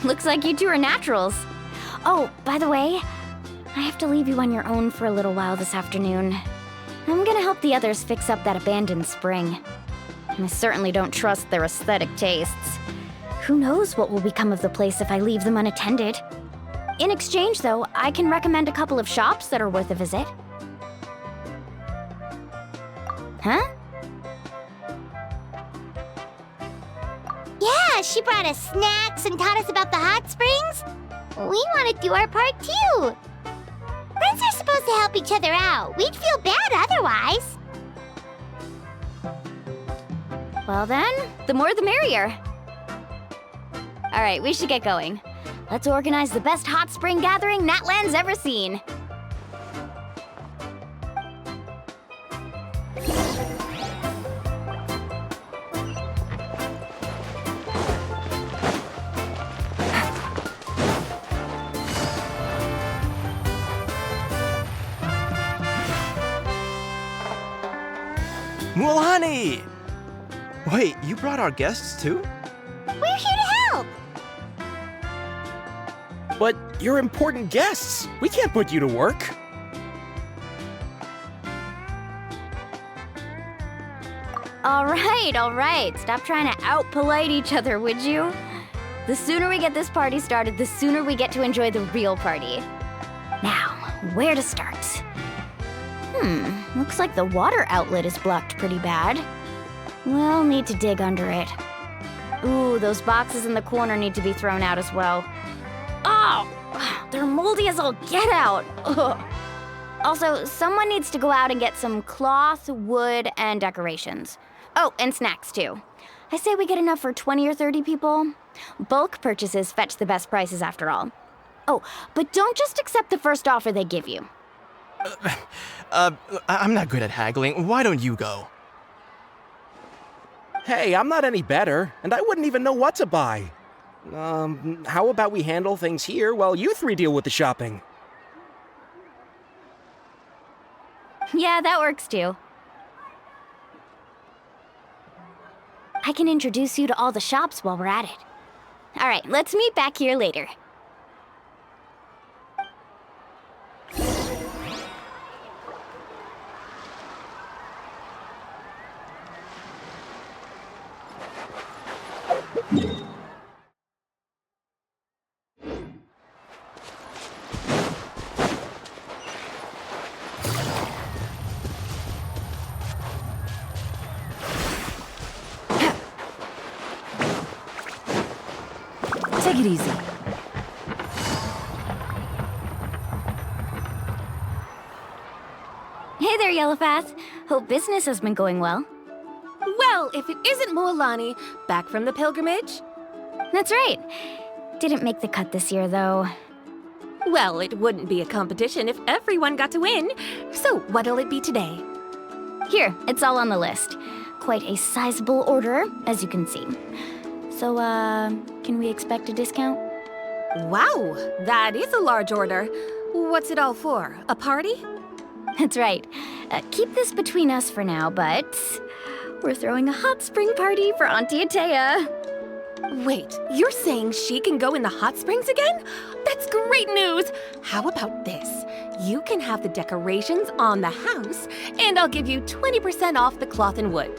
Looks like you two are naturals. Oh, by the way, I have to leave you on your own for a little while this afternoon. I'm gonna help the others fix up that abandoned spring. I certainly don't trust their aesthetic tastes. Who knows what will become of the place if I leave them unattended? In exchange, though, I can recommend a couple of shops that are worth a visit. Huh? Yeah, she brought us snacks and taught us about the hot springs. We want to do our part too. Friends are supposed to help each other out. We'd feel bad otherwise. Well then, the more the merrier. All right, we should get going. Let's organize the best hot spring gathering Natland's ever seen. Mulani! Wait, you brought our guests too? We're here to help! But you're important guests. We can't put you to work. All right. Stop trying to out-polite each other, would you? The sooner we get this party started, the sooner we get to enjoy the real party. Now, where to start? Looks like the water outlet is blocked pretty bad. We'll need to dig under it. Ooh, those boxes in the corner need to be thrown out as well. Oh, they're moldy as all get out. Ugh. Also, someone needs to go out and get some cloth, wood, and decorations. Oh, and snacks too. I say we get enough for 20 or 30 people. Bulk purchases fetch the best prices after all. Oh, but don't just accept the first offer they give you. I'm not good at haggling. Why don't you go? Hey, I'm not any better, and I wouldn't even know what to buy. How about we handle things here while you three deal with the shopping? Yeah, that works too. I can introduce you to all the shops while we're at it. All right, let's meet back here later. Take it easy. Hey there, Yellowpath. Hope business has been going well. Well, if it isn't Mulani, back from the pilgrimage? That's right. Didn't make the cut this year, though. Well, it wouldn't be a competition if everyone got to win. So, what'll it be today? Here, it's all on the list. Quite a sizable order, as you can see. So, can we expect a discount? Wow, that is a large order. What's it all for? A party? That's right. Keep this between us for now, but we're throwing a hot spring party for Auntie Atea. Wait, you're saying she can go in the hot springs again? That's great news! How about this? You can have the decorations on the house, and I'll give you 20% off the cloth and wood.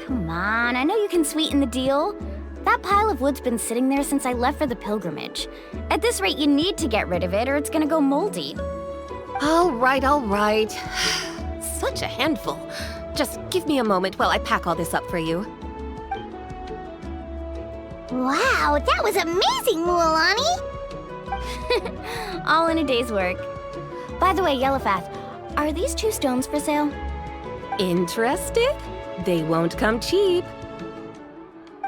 Come on, I know you can sweeten the deal. That pile of wood's been sitting there since I left for the pilgrimage. At this rate, you need to get rid of it or it's gonna go moldy. All right. Such a handful. Just give me a moment while I pack all this up for you. Wow, that was amazing, Mulani! All in a day's work. By the way, Yellowpath, are these 2 stones for sale? Interested? They won't come cheap.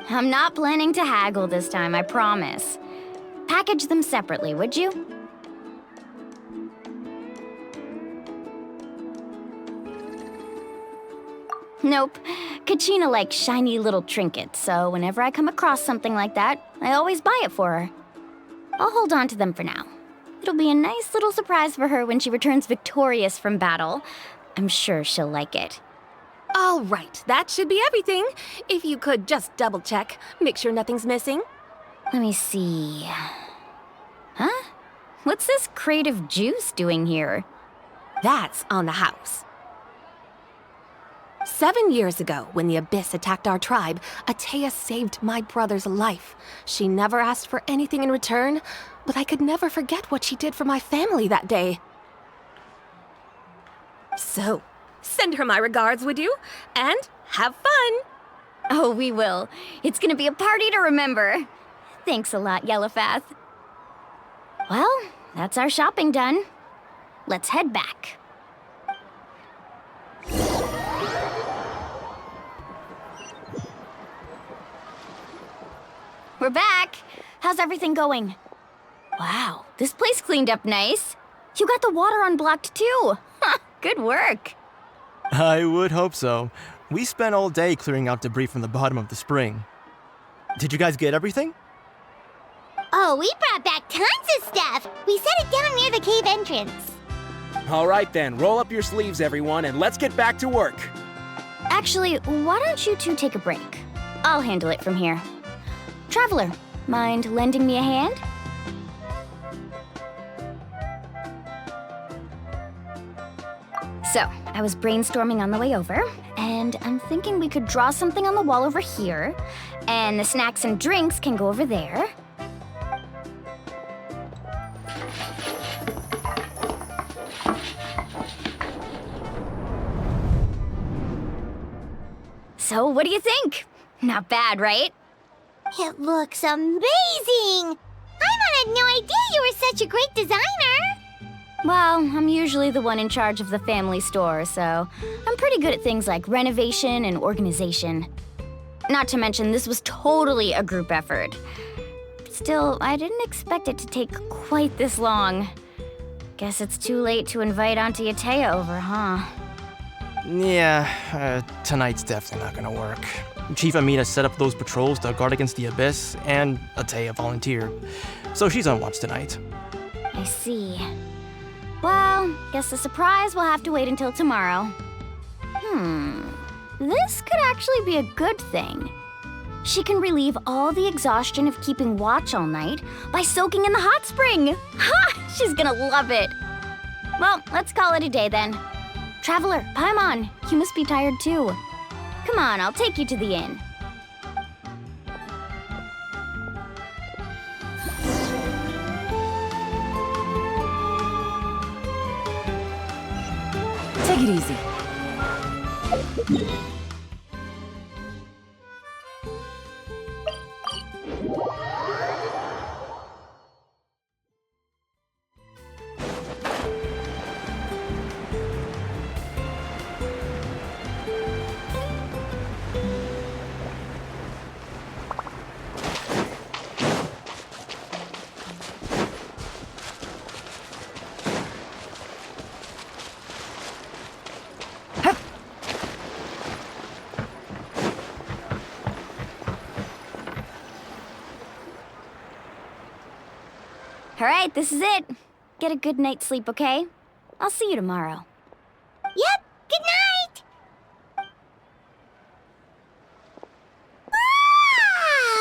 I'm not planning to haggle this time, I promise. Package them separately, would you? Nope. Kachina likes shiny little trinkets, so whenever I come across something like that, I always buy it for her. I'll hold on to them for now. It'll be a nice little surprise for her when she returns victorious from battle. I'm sure she'll like it. All right, that should be everything. If you could just double check, make sure nothing's missing. Let me see. Huh? What's this crate of juice doing here? That's on the house. 7 years ago, when the Abyss attacked our tribe, Atea saved my brother's life. She never asked for anything in return, but I could never forget what she did for my family that day. So, send her my regards, would you? And have fun! Oh, we will. It's gonna be a party to remember. Thanks a lot, Yellowpath. Well, that's our shopping done. Let's head back. We're back. How's everything going? Wow, this place cleaned up nice. You got the water unblocked too. Huh, good work. I would hope so. We spent all day clearing out debris from the bottom of the spring. Did you guys get everything? Oh, we brought back tons of stuff! We set it down near the cave entrance. All right then, roll up your sleeves, everyone, and let's get back to work. Actually, why don't you two take a break? I'll handle it from here. Traveler, mind lending me a hand? So, I was brainstorming on the way over, and I'm thinking we could draw something on the wall over here, and the snacks and drinks can go over there. So, what do you think? Not bad, right? It looks amazing! I had no idea you were such a great designer! Well, I'm usually the one in charge of the family store, so I'm pretty good at things like renovation and organization. Not to mention, this was totally a group effort. Still, I didn't expect it to take quite this long. Guess it's too late to invite Auntie Atea over, huh? Yeah, tonight's definitely not gonna work. Chief Amina set up those patrols to guard against the Abyss, and Atea volunteered. So she's on watch tonight. I see. Well, guess the surprise will have to wait until tomorrow. This could actually be a good thing. She can relieve all the exhaustion of keeping watch all night by soaking in the hot spring. Ha! She's gonna love it. Well, let's call it a day then. Traveler, Paimon, you must be tired too. Come on, I'll take you to the inn. Take it easy. All right, this is it. Get a good night's sleep, okay? I'll see you tomorrow. Yep, good night!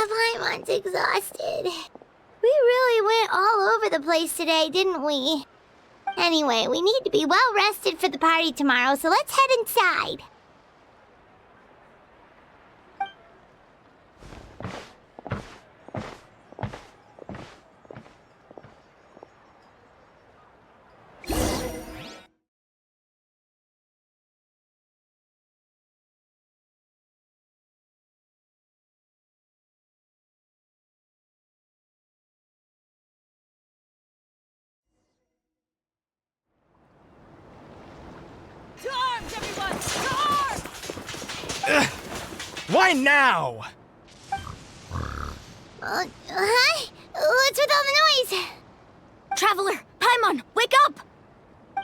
Paimon's exhausted. We really went all over the place today, didn't we? Anyway, we need to be well rested for the party tomorrow, so let's head inside. To arms, everyone! To arms! Why now? Hi? What's with all the noise? Traveler, Paimon, wake up!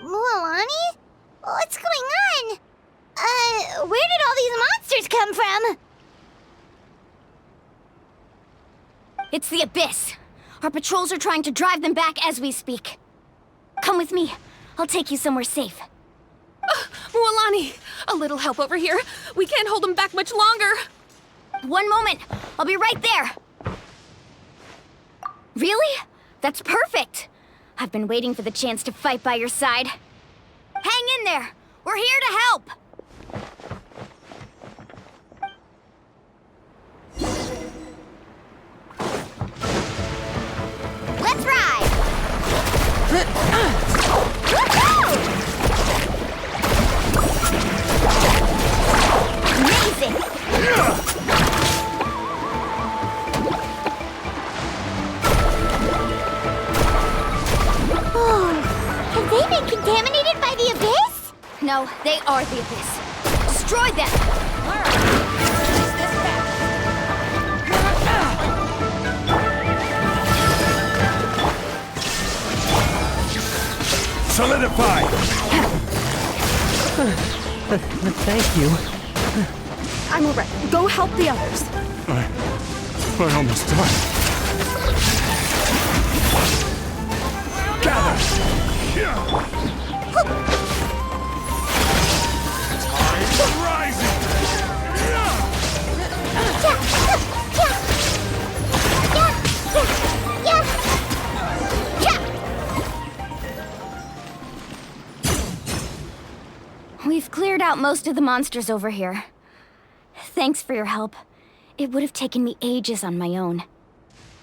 Mualani? What's going on? Where did all these monsters come from? It's the Abyss. Our patrols are trying to drive them back as we speak. Come with me. I'll take you somewhere safe. Mualani, a little help over here. We can't hold them back much longer. One moment. I'll be right there. Really? That's perfect. I've been waiting for the chance to fight by your side. Hang in there. We're here to help. Let's ride. Amazing. Have they been contaminated by the Abyss? No, they are the Abyss. Destroy them! Solidify! Thank you. I'm alright. Go help the others. We're almost done. Gather! Tide's rising! We've cleared out most of the monsters over here. Thanks for your help. It would have taken me ages on my own.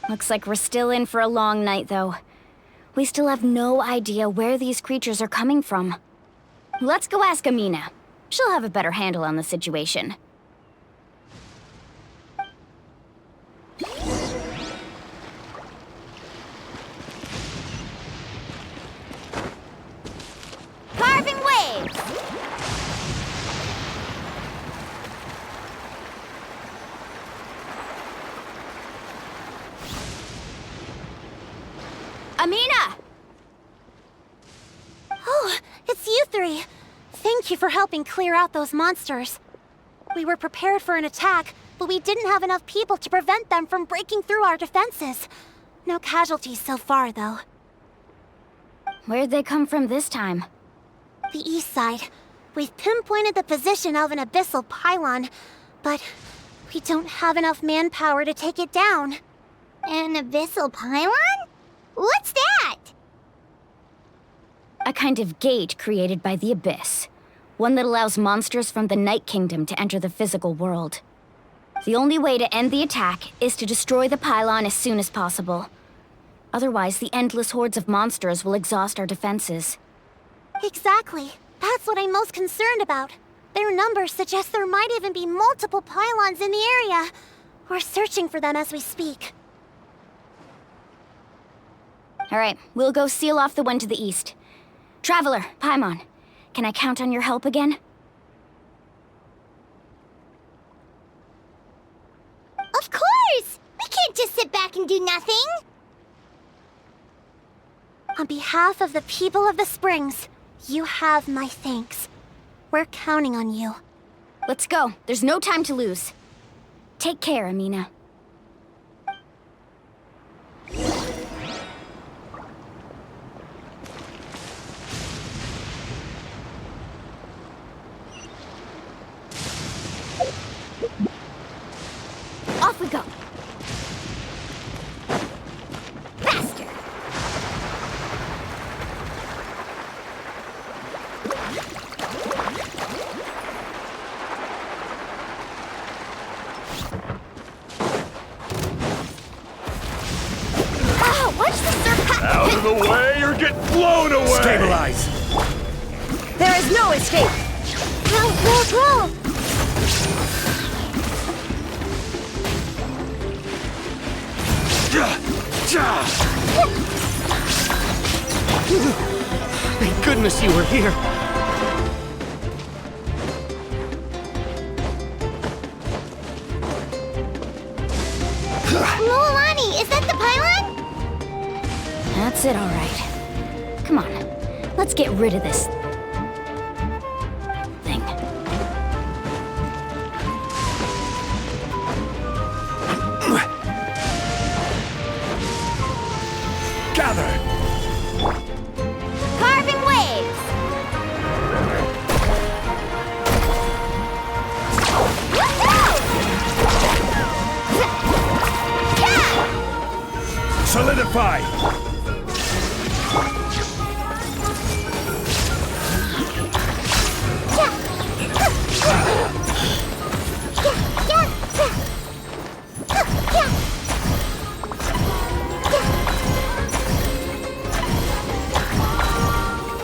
Looks like we're still in for a long night, though. We still have no idea where these creatures are coming from. Let's go ask Amina. She'll have a better handle on the situation. Carving waves! Amina! Oh, it's you three. Thank you for helping clear out those monsters. We were prepared for an attack, but we didn't have enough people to prevent them from breaking through our defenses. No casualties so far, though. Where'd they come from this time? The east side. We've pinpointed the position of an abyssal pylon, but we don't have enough manpower to take it down. An abyssal pylon? What's that? A kind of gate created by the Abyss. One that allows monsters from the Night Kingdom to enter the physical world. The only way to end the attack is to destroy the pylon as soon as possible. Otherwise, the endless hordes of monsters will exhaust our defenses. Exactly. That's what I'm most concerned about. Their numbers suggest there might even be multiple pylons in the area. We're searching for them as we speak. All right, we'll go seal off the one to the east. Traveler, Paimon, can I count on your help again? Of course! We can't just sit back and do nothing! On behalf of the people of the Springs, you have my thanks. We're counting on you. Let's go. There's no time to lose. Take care, Amina. Off we go. Faster! Oh, watch the surf! Out of the way or get blown away! Stabilize! There is no escape! Roll! Thank goodness you were here. Mulani, is that the pylon? That's it, all right. Come on, let's get rid of this thing. Gather! Carving waves! Solidify!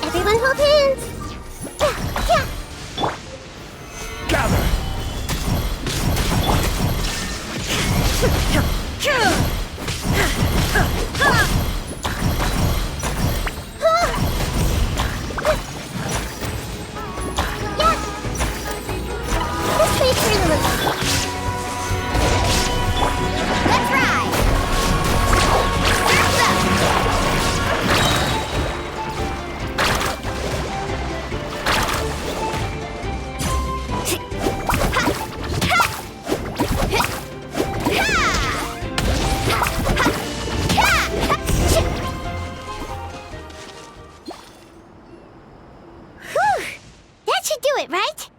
Everyone hold hands! Gather! This place really looks... Let's ride! Surf's up! Whew! That should do it, right?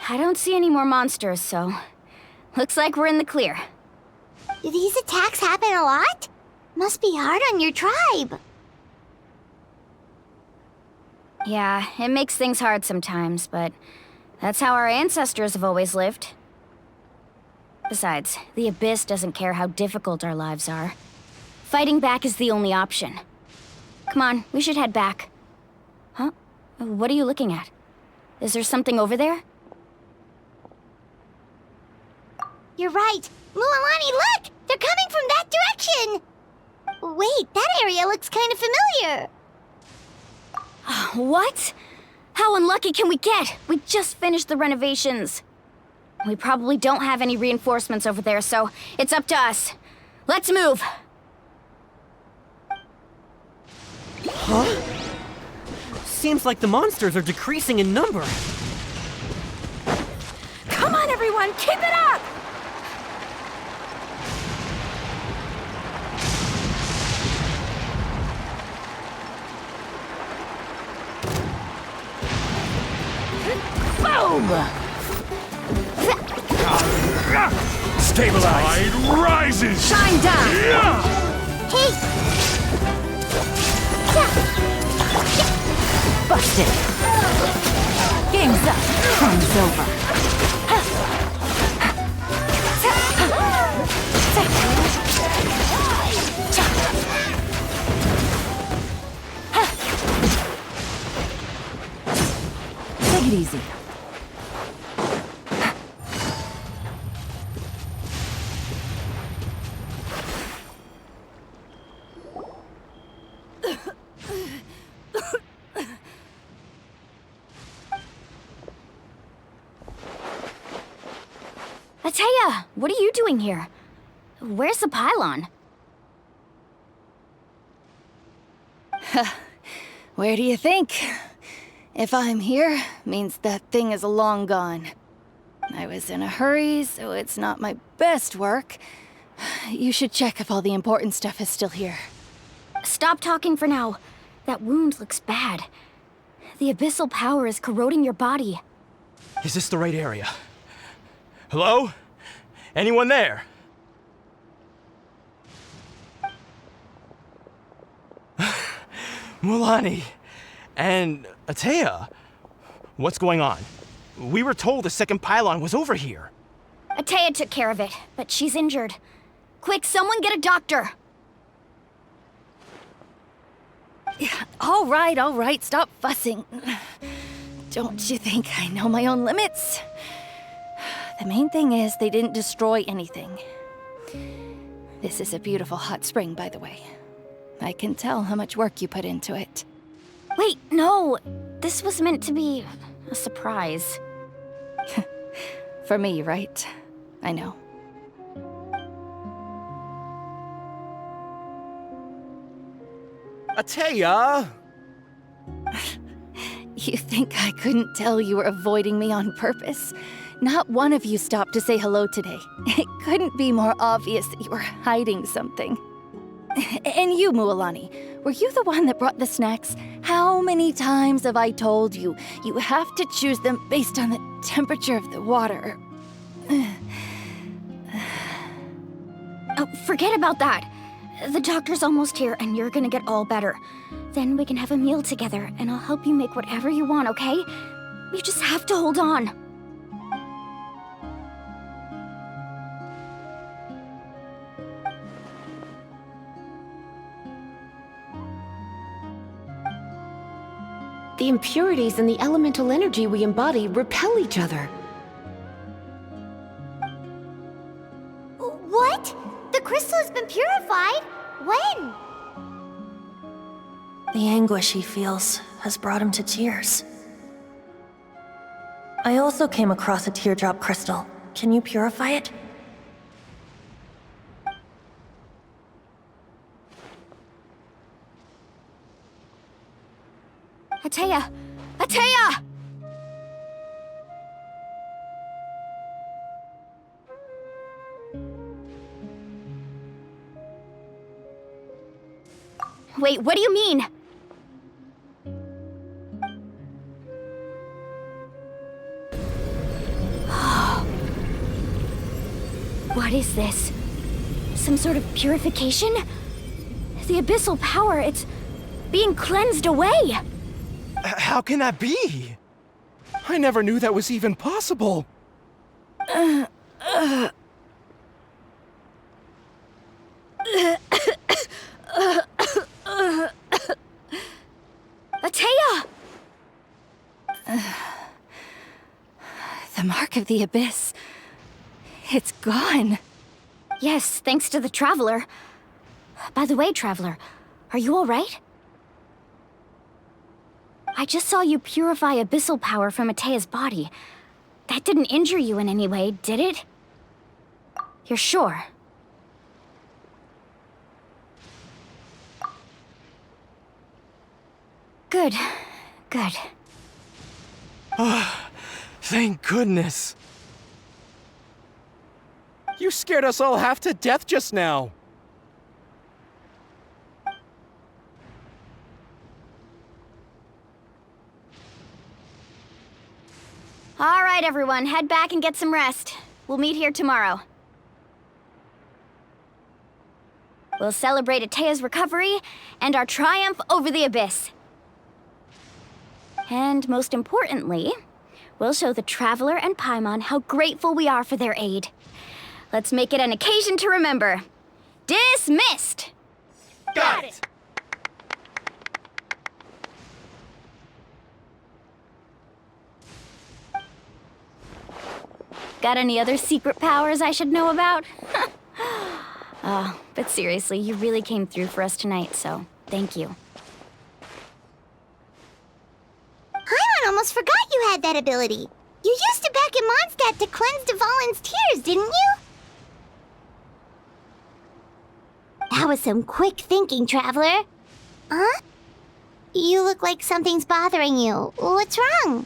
I don't see any more monsters, so looks like we're in the clear. Do these attacks happen a lot? Must be hard on your tribe. Yeah, it makes things hard sometimes, but that's how our ancestors have always lived. Besides, the Abyss doesn't care how difficult our lives are. Fighting back is the only option. Come on, we should head back. Huh? What are you looking at? Is there something over there? You're right. Mualani, look! They're coming from that direction! Wait, that area looks kind of familiar. What? How unlucky can we get? We just finished the renovations. We probably don't have any reinforcements over there, so it's up to us. Let's move! Huh? Seems like the monsters are decreasing in number. Come on, everyone, keep it up! Boom! Stabilize! Tide rises! Shine down! Yeah! Hey! Busted. Game's up. Time's over. Take it easy. Ateya, what are you doing here? Where's the pylon? Where do you think? If I'm here, means that thing is long gone. I was in a hurry, so it's not my best work. You should check if all the important stuff is still here. Stop talking for now. That wound looks bad. The abyssal power is corroding your body. Is this the right area? Hello? Anyone there? Mualani and Ateya, what's going on? We were told the second pylon was over here. Ateya took care of it, but she's injured. Quick, someone get a doctor! All right, stop fussing. Don't you think I know my own limits? The main thing is they didn't destroy anything. This is a beautiful hot spring, by the way. I can tell how much work you put into it. Wait, no! This was meant to be a surprise. For me, right? I know. Ateya! You think I couldn't tell you were avoiding me on purpose? Not one of you stopped to say hello today. It couldn't be more obvious that you were hiding something. And you, Mualani, were you the one that brought the snacks? How many times have I told you, you have to choose them based on the temperature of the water? Oh, forget about that. The doctor's almost here, and you're gonna get all better. Then we can have a meal together, and I'll help you make whatever you want, okay? You just have to hold on. The impurities and the elemental energy we embody repel each other. What? The crystal has been purified? When? The anguish he feels has brought him to tears. I also came across a teardrop crystal. Can you purify it? Ateya! Ateya! Wait, what do you mean? What is this? Some sort of purification? The abyssal power, it's being cleansed away! How can that be? I never knew that was even possible. Atea! The mark of the abyss. It's gone. Yes, thanks to the Traveler. By the way, Traveler, are you all right? I just saw you purify abyssal power from Atea's body. That didn't injure you in any way, did it? You're sure? Good. Good. Thank goodness. You scared us all half to death just now. All right, everyone, head back and get some rest. We'll meet here tomorrow. We'll celebrate Atea's recovery and our triumph over the abyss. And most importantly, we'll show the Traveler and Paimon how grateful we are for their aid. Let's make it an occasion to remember. Dismissed! Got it! Got any other secret powers I should know about? But seriously, you really came through for us tonight, so thank you. Paimon almost forgot you had that ability. You used it back in Mondstadt to cleanse Dvalin's tears, didn't you? That was some quick thinking, Traveler. Huh? You look like something's bothering you. What's wrong?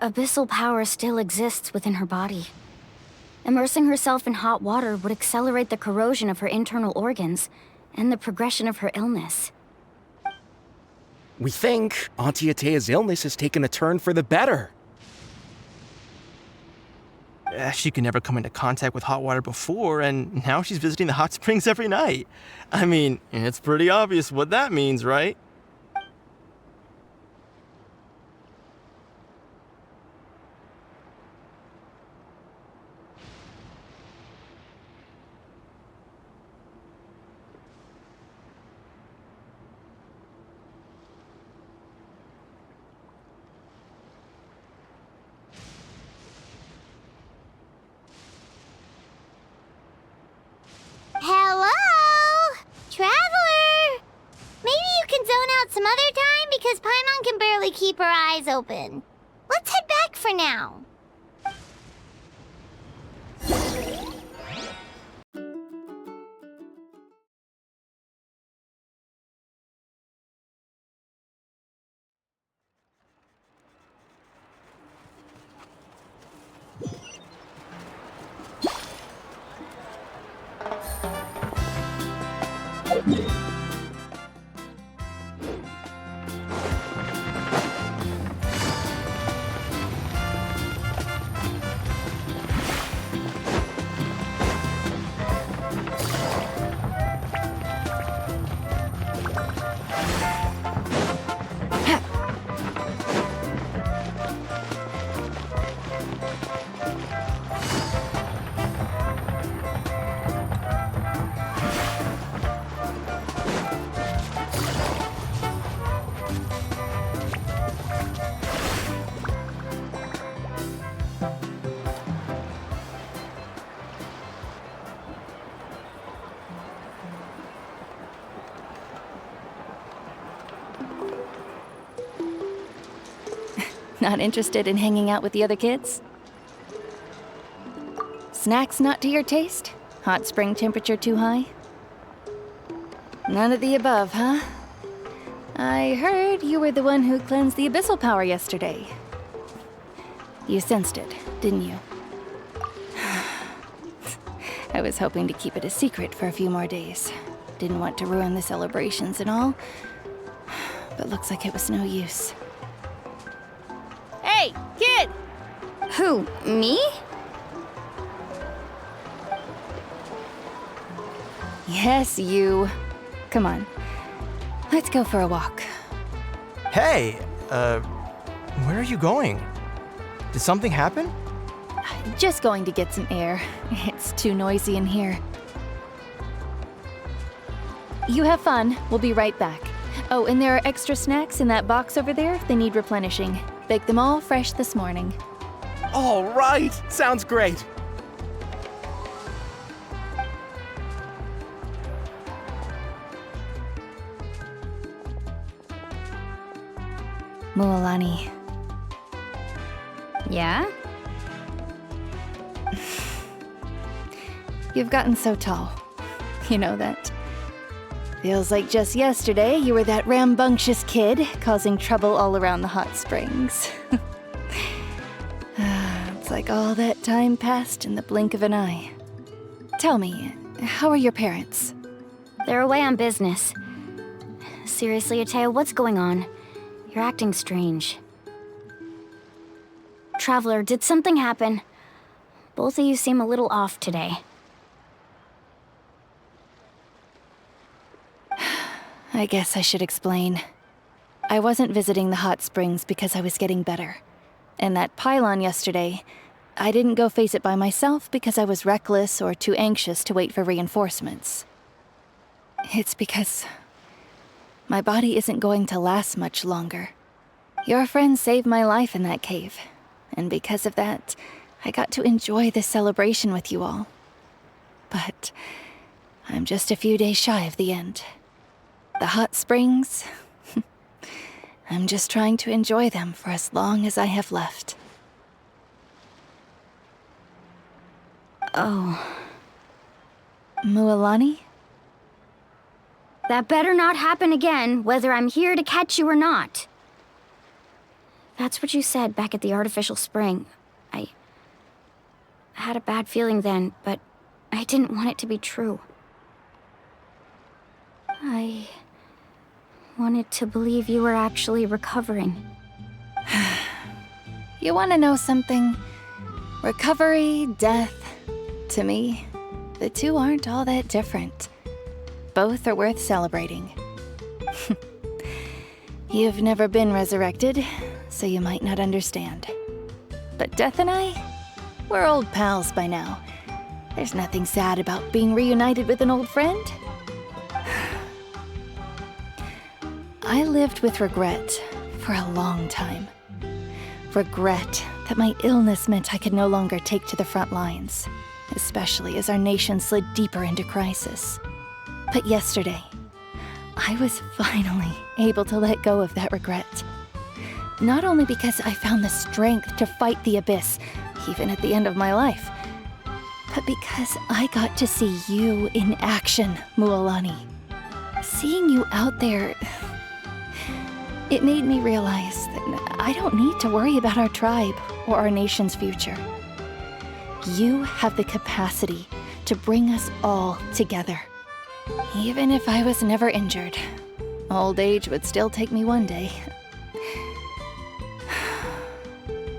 Abyssal power still exists within her body. Immersing herself in hot water would accelerate the corrosion of her internal organs and the progression of her illness. We think Auntie Atea's illness has taken a turn for the better. She could never come into contact with hot water before, and now she's visiting the hot springs every night. I mean, it's pretty obvious what that means, right? Hello? Traveler? Maybe you can zone out some other time because Paimon can barely keep her eyes open. Let's head back for now. Not interested in hanging out with the other kids? Snacks not to your taste? Hot spring temperature too high? None of the above, huh? I heard you were the one who cleansed the abyssal power yesterday. You sensed it, didn't you? I was hoping to keep it a secret for a few more days. Didn't want to ruin the celebrations and all. But looks like it was no use. Hey, kid! Who, me? Yes, you. Come on. Let's go for a walk. Hey, where are you going? Did something happen? Just going to get some air. It's too noisy in here. You have fun. We'll be right back. Oh, and there are extra snacks in that box over there if they need replenishing. Baked them all fresh this morning. All right! Sounds great! Mualani. Yeah? You've gotten so tall. You know that. Feels like just yesterday you were that rambunctious kid causing trouble all around the hot springs. It's like all that time passed in the blink of an eye. Tell me, how are your parents? They're away on business. Seriously, Atea, what's going on? You're acting strange. Traveler, did something happen? Both of you seem a little off today. I guess I should explain. I wasn't visiting the hot springs because I was getting better. And that pylon yesterday, I didn't go face it by myself because I was reckless or too anxious to wait for reinforcements. It's because my body isn't going to last much longer. Your friend saved my life in that cave, and because of that, I got to enjoy this celebration with you all. But I'm just a few days shy of the end. The hot springs, I'm just trying to enjoy them for as long as I have left. Oh. Mualani? That better not happen again, whether I'm here to catch you or not. That's what you said back at the artificial spring. I had a bad feeling then, but I didn't want it to be true. I wanted to believe you were actually recovering. You want to know something? Recovery, death, to me, the two aren't all that different. Both are worth celebrating. You've never been resurrected, so you might not understand. But Death and I, we're old pals by now. There's nothing sad about being reunited with an old friend. I lived with regret for a long time. Regret that my illness meant I could no longer take to the front lines, especially as our nation slid deeper into crisis. But yesterday, I was finally able to let go of that regret. Not only because I found the strength to fight the abyss, even at the end of my life, but because I got to see you in action, Mualani. Seeing you out there, it made me realize that I don't need to worry about our tribe or our nation's future. You have the capacity to bring us all together. Even if I was never injured, old age would still take me one day.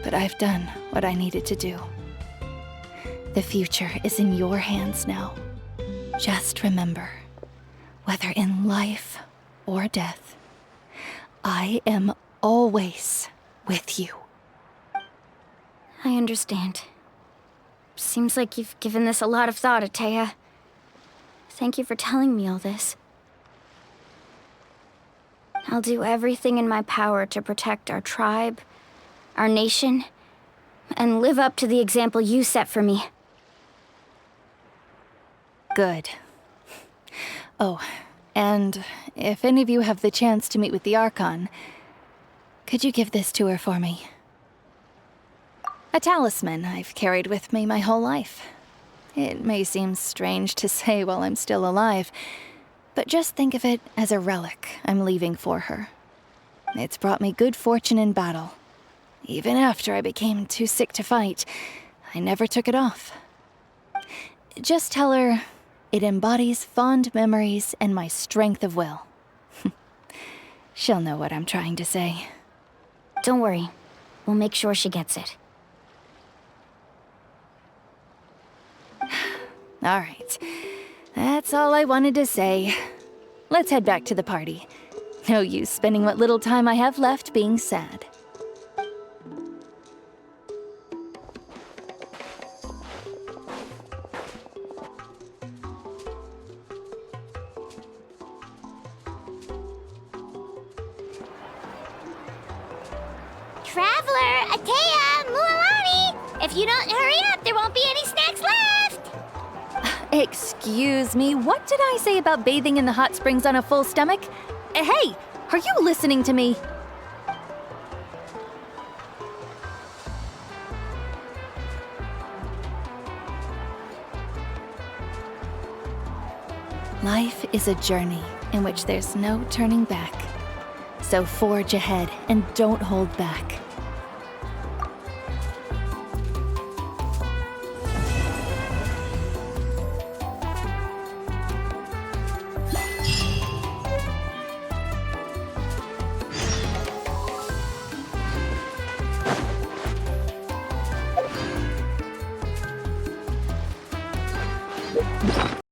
But I've done what I needed to do. The future is in your hands now. Just remember, whether in life or death, I am always with you. I understand. Seems like you've given this a lot of thought, Atea. Thank you for telling me all this. I'll do everything in my power to protect our tribe, our nation, and live up to the example you set for me. Good. Oh, and if any of you have the chance to meet with the Archon, could you give this to her for me? A talisman I've carried with me my whole life. It may seem strange to say while I'm still alive, but just think of it as a relic I'm leaving for her. It's brought me good fortune in battle, Even after I became too sick to fight, I never took it off. Just tell her it embodies fond memories and my strength of will. She'll know what I'm trying to say. Don't worry. We'll make sure she gets it. All right. That's all I wanted to say. Let's head back to the party. No use spending what little time I have left being sad. Traveler, Atea, Mualani! If you don't hurry up, there won't be any snacks left! Excuse me, what did I say about bathing in the hot springs on a full stomach? Hey, are you listening to me? Life is a journey in which there's no turning back. So forge ahead and don't hold back.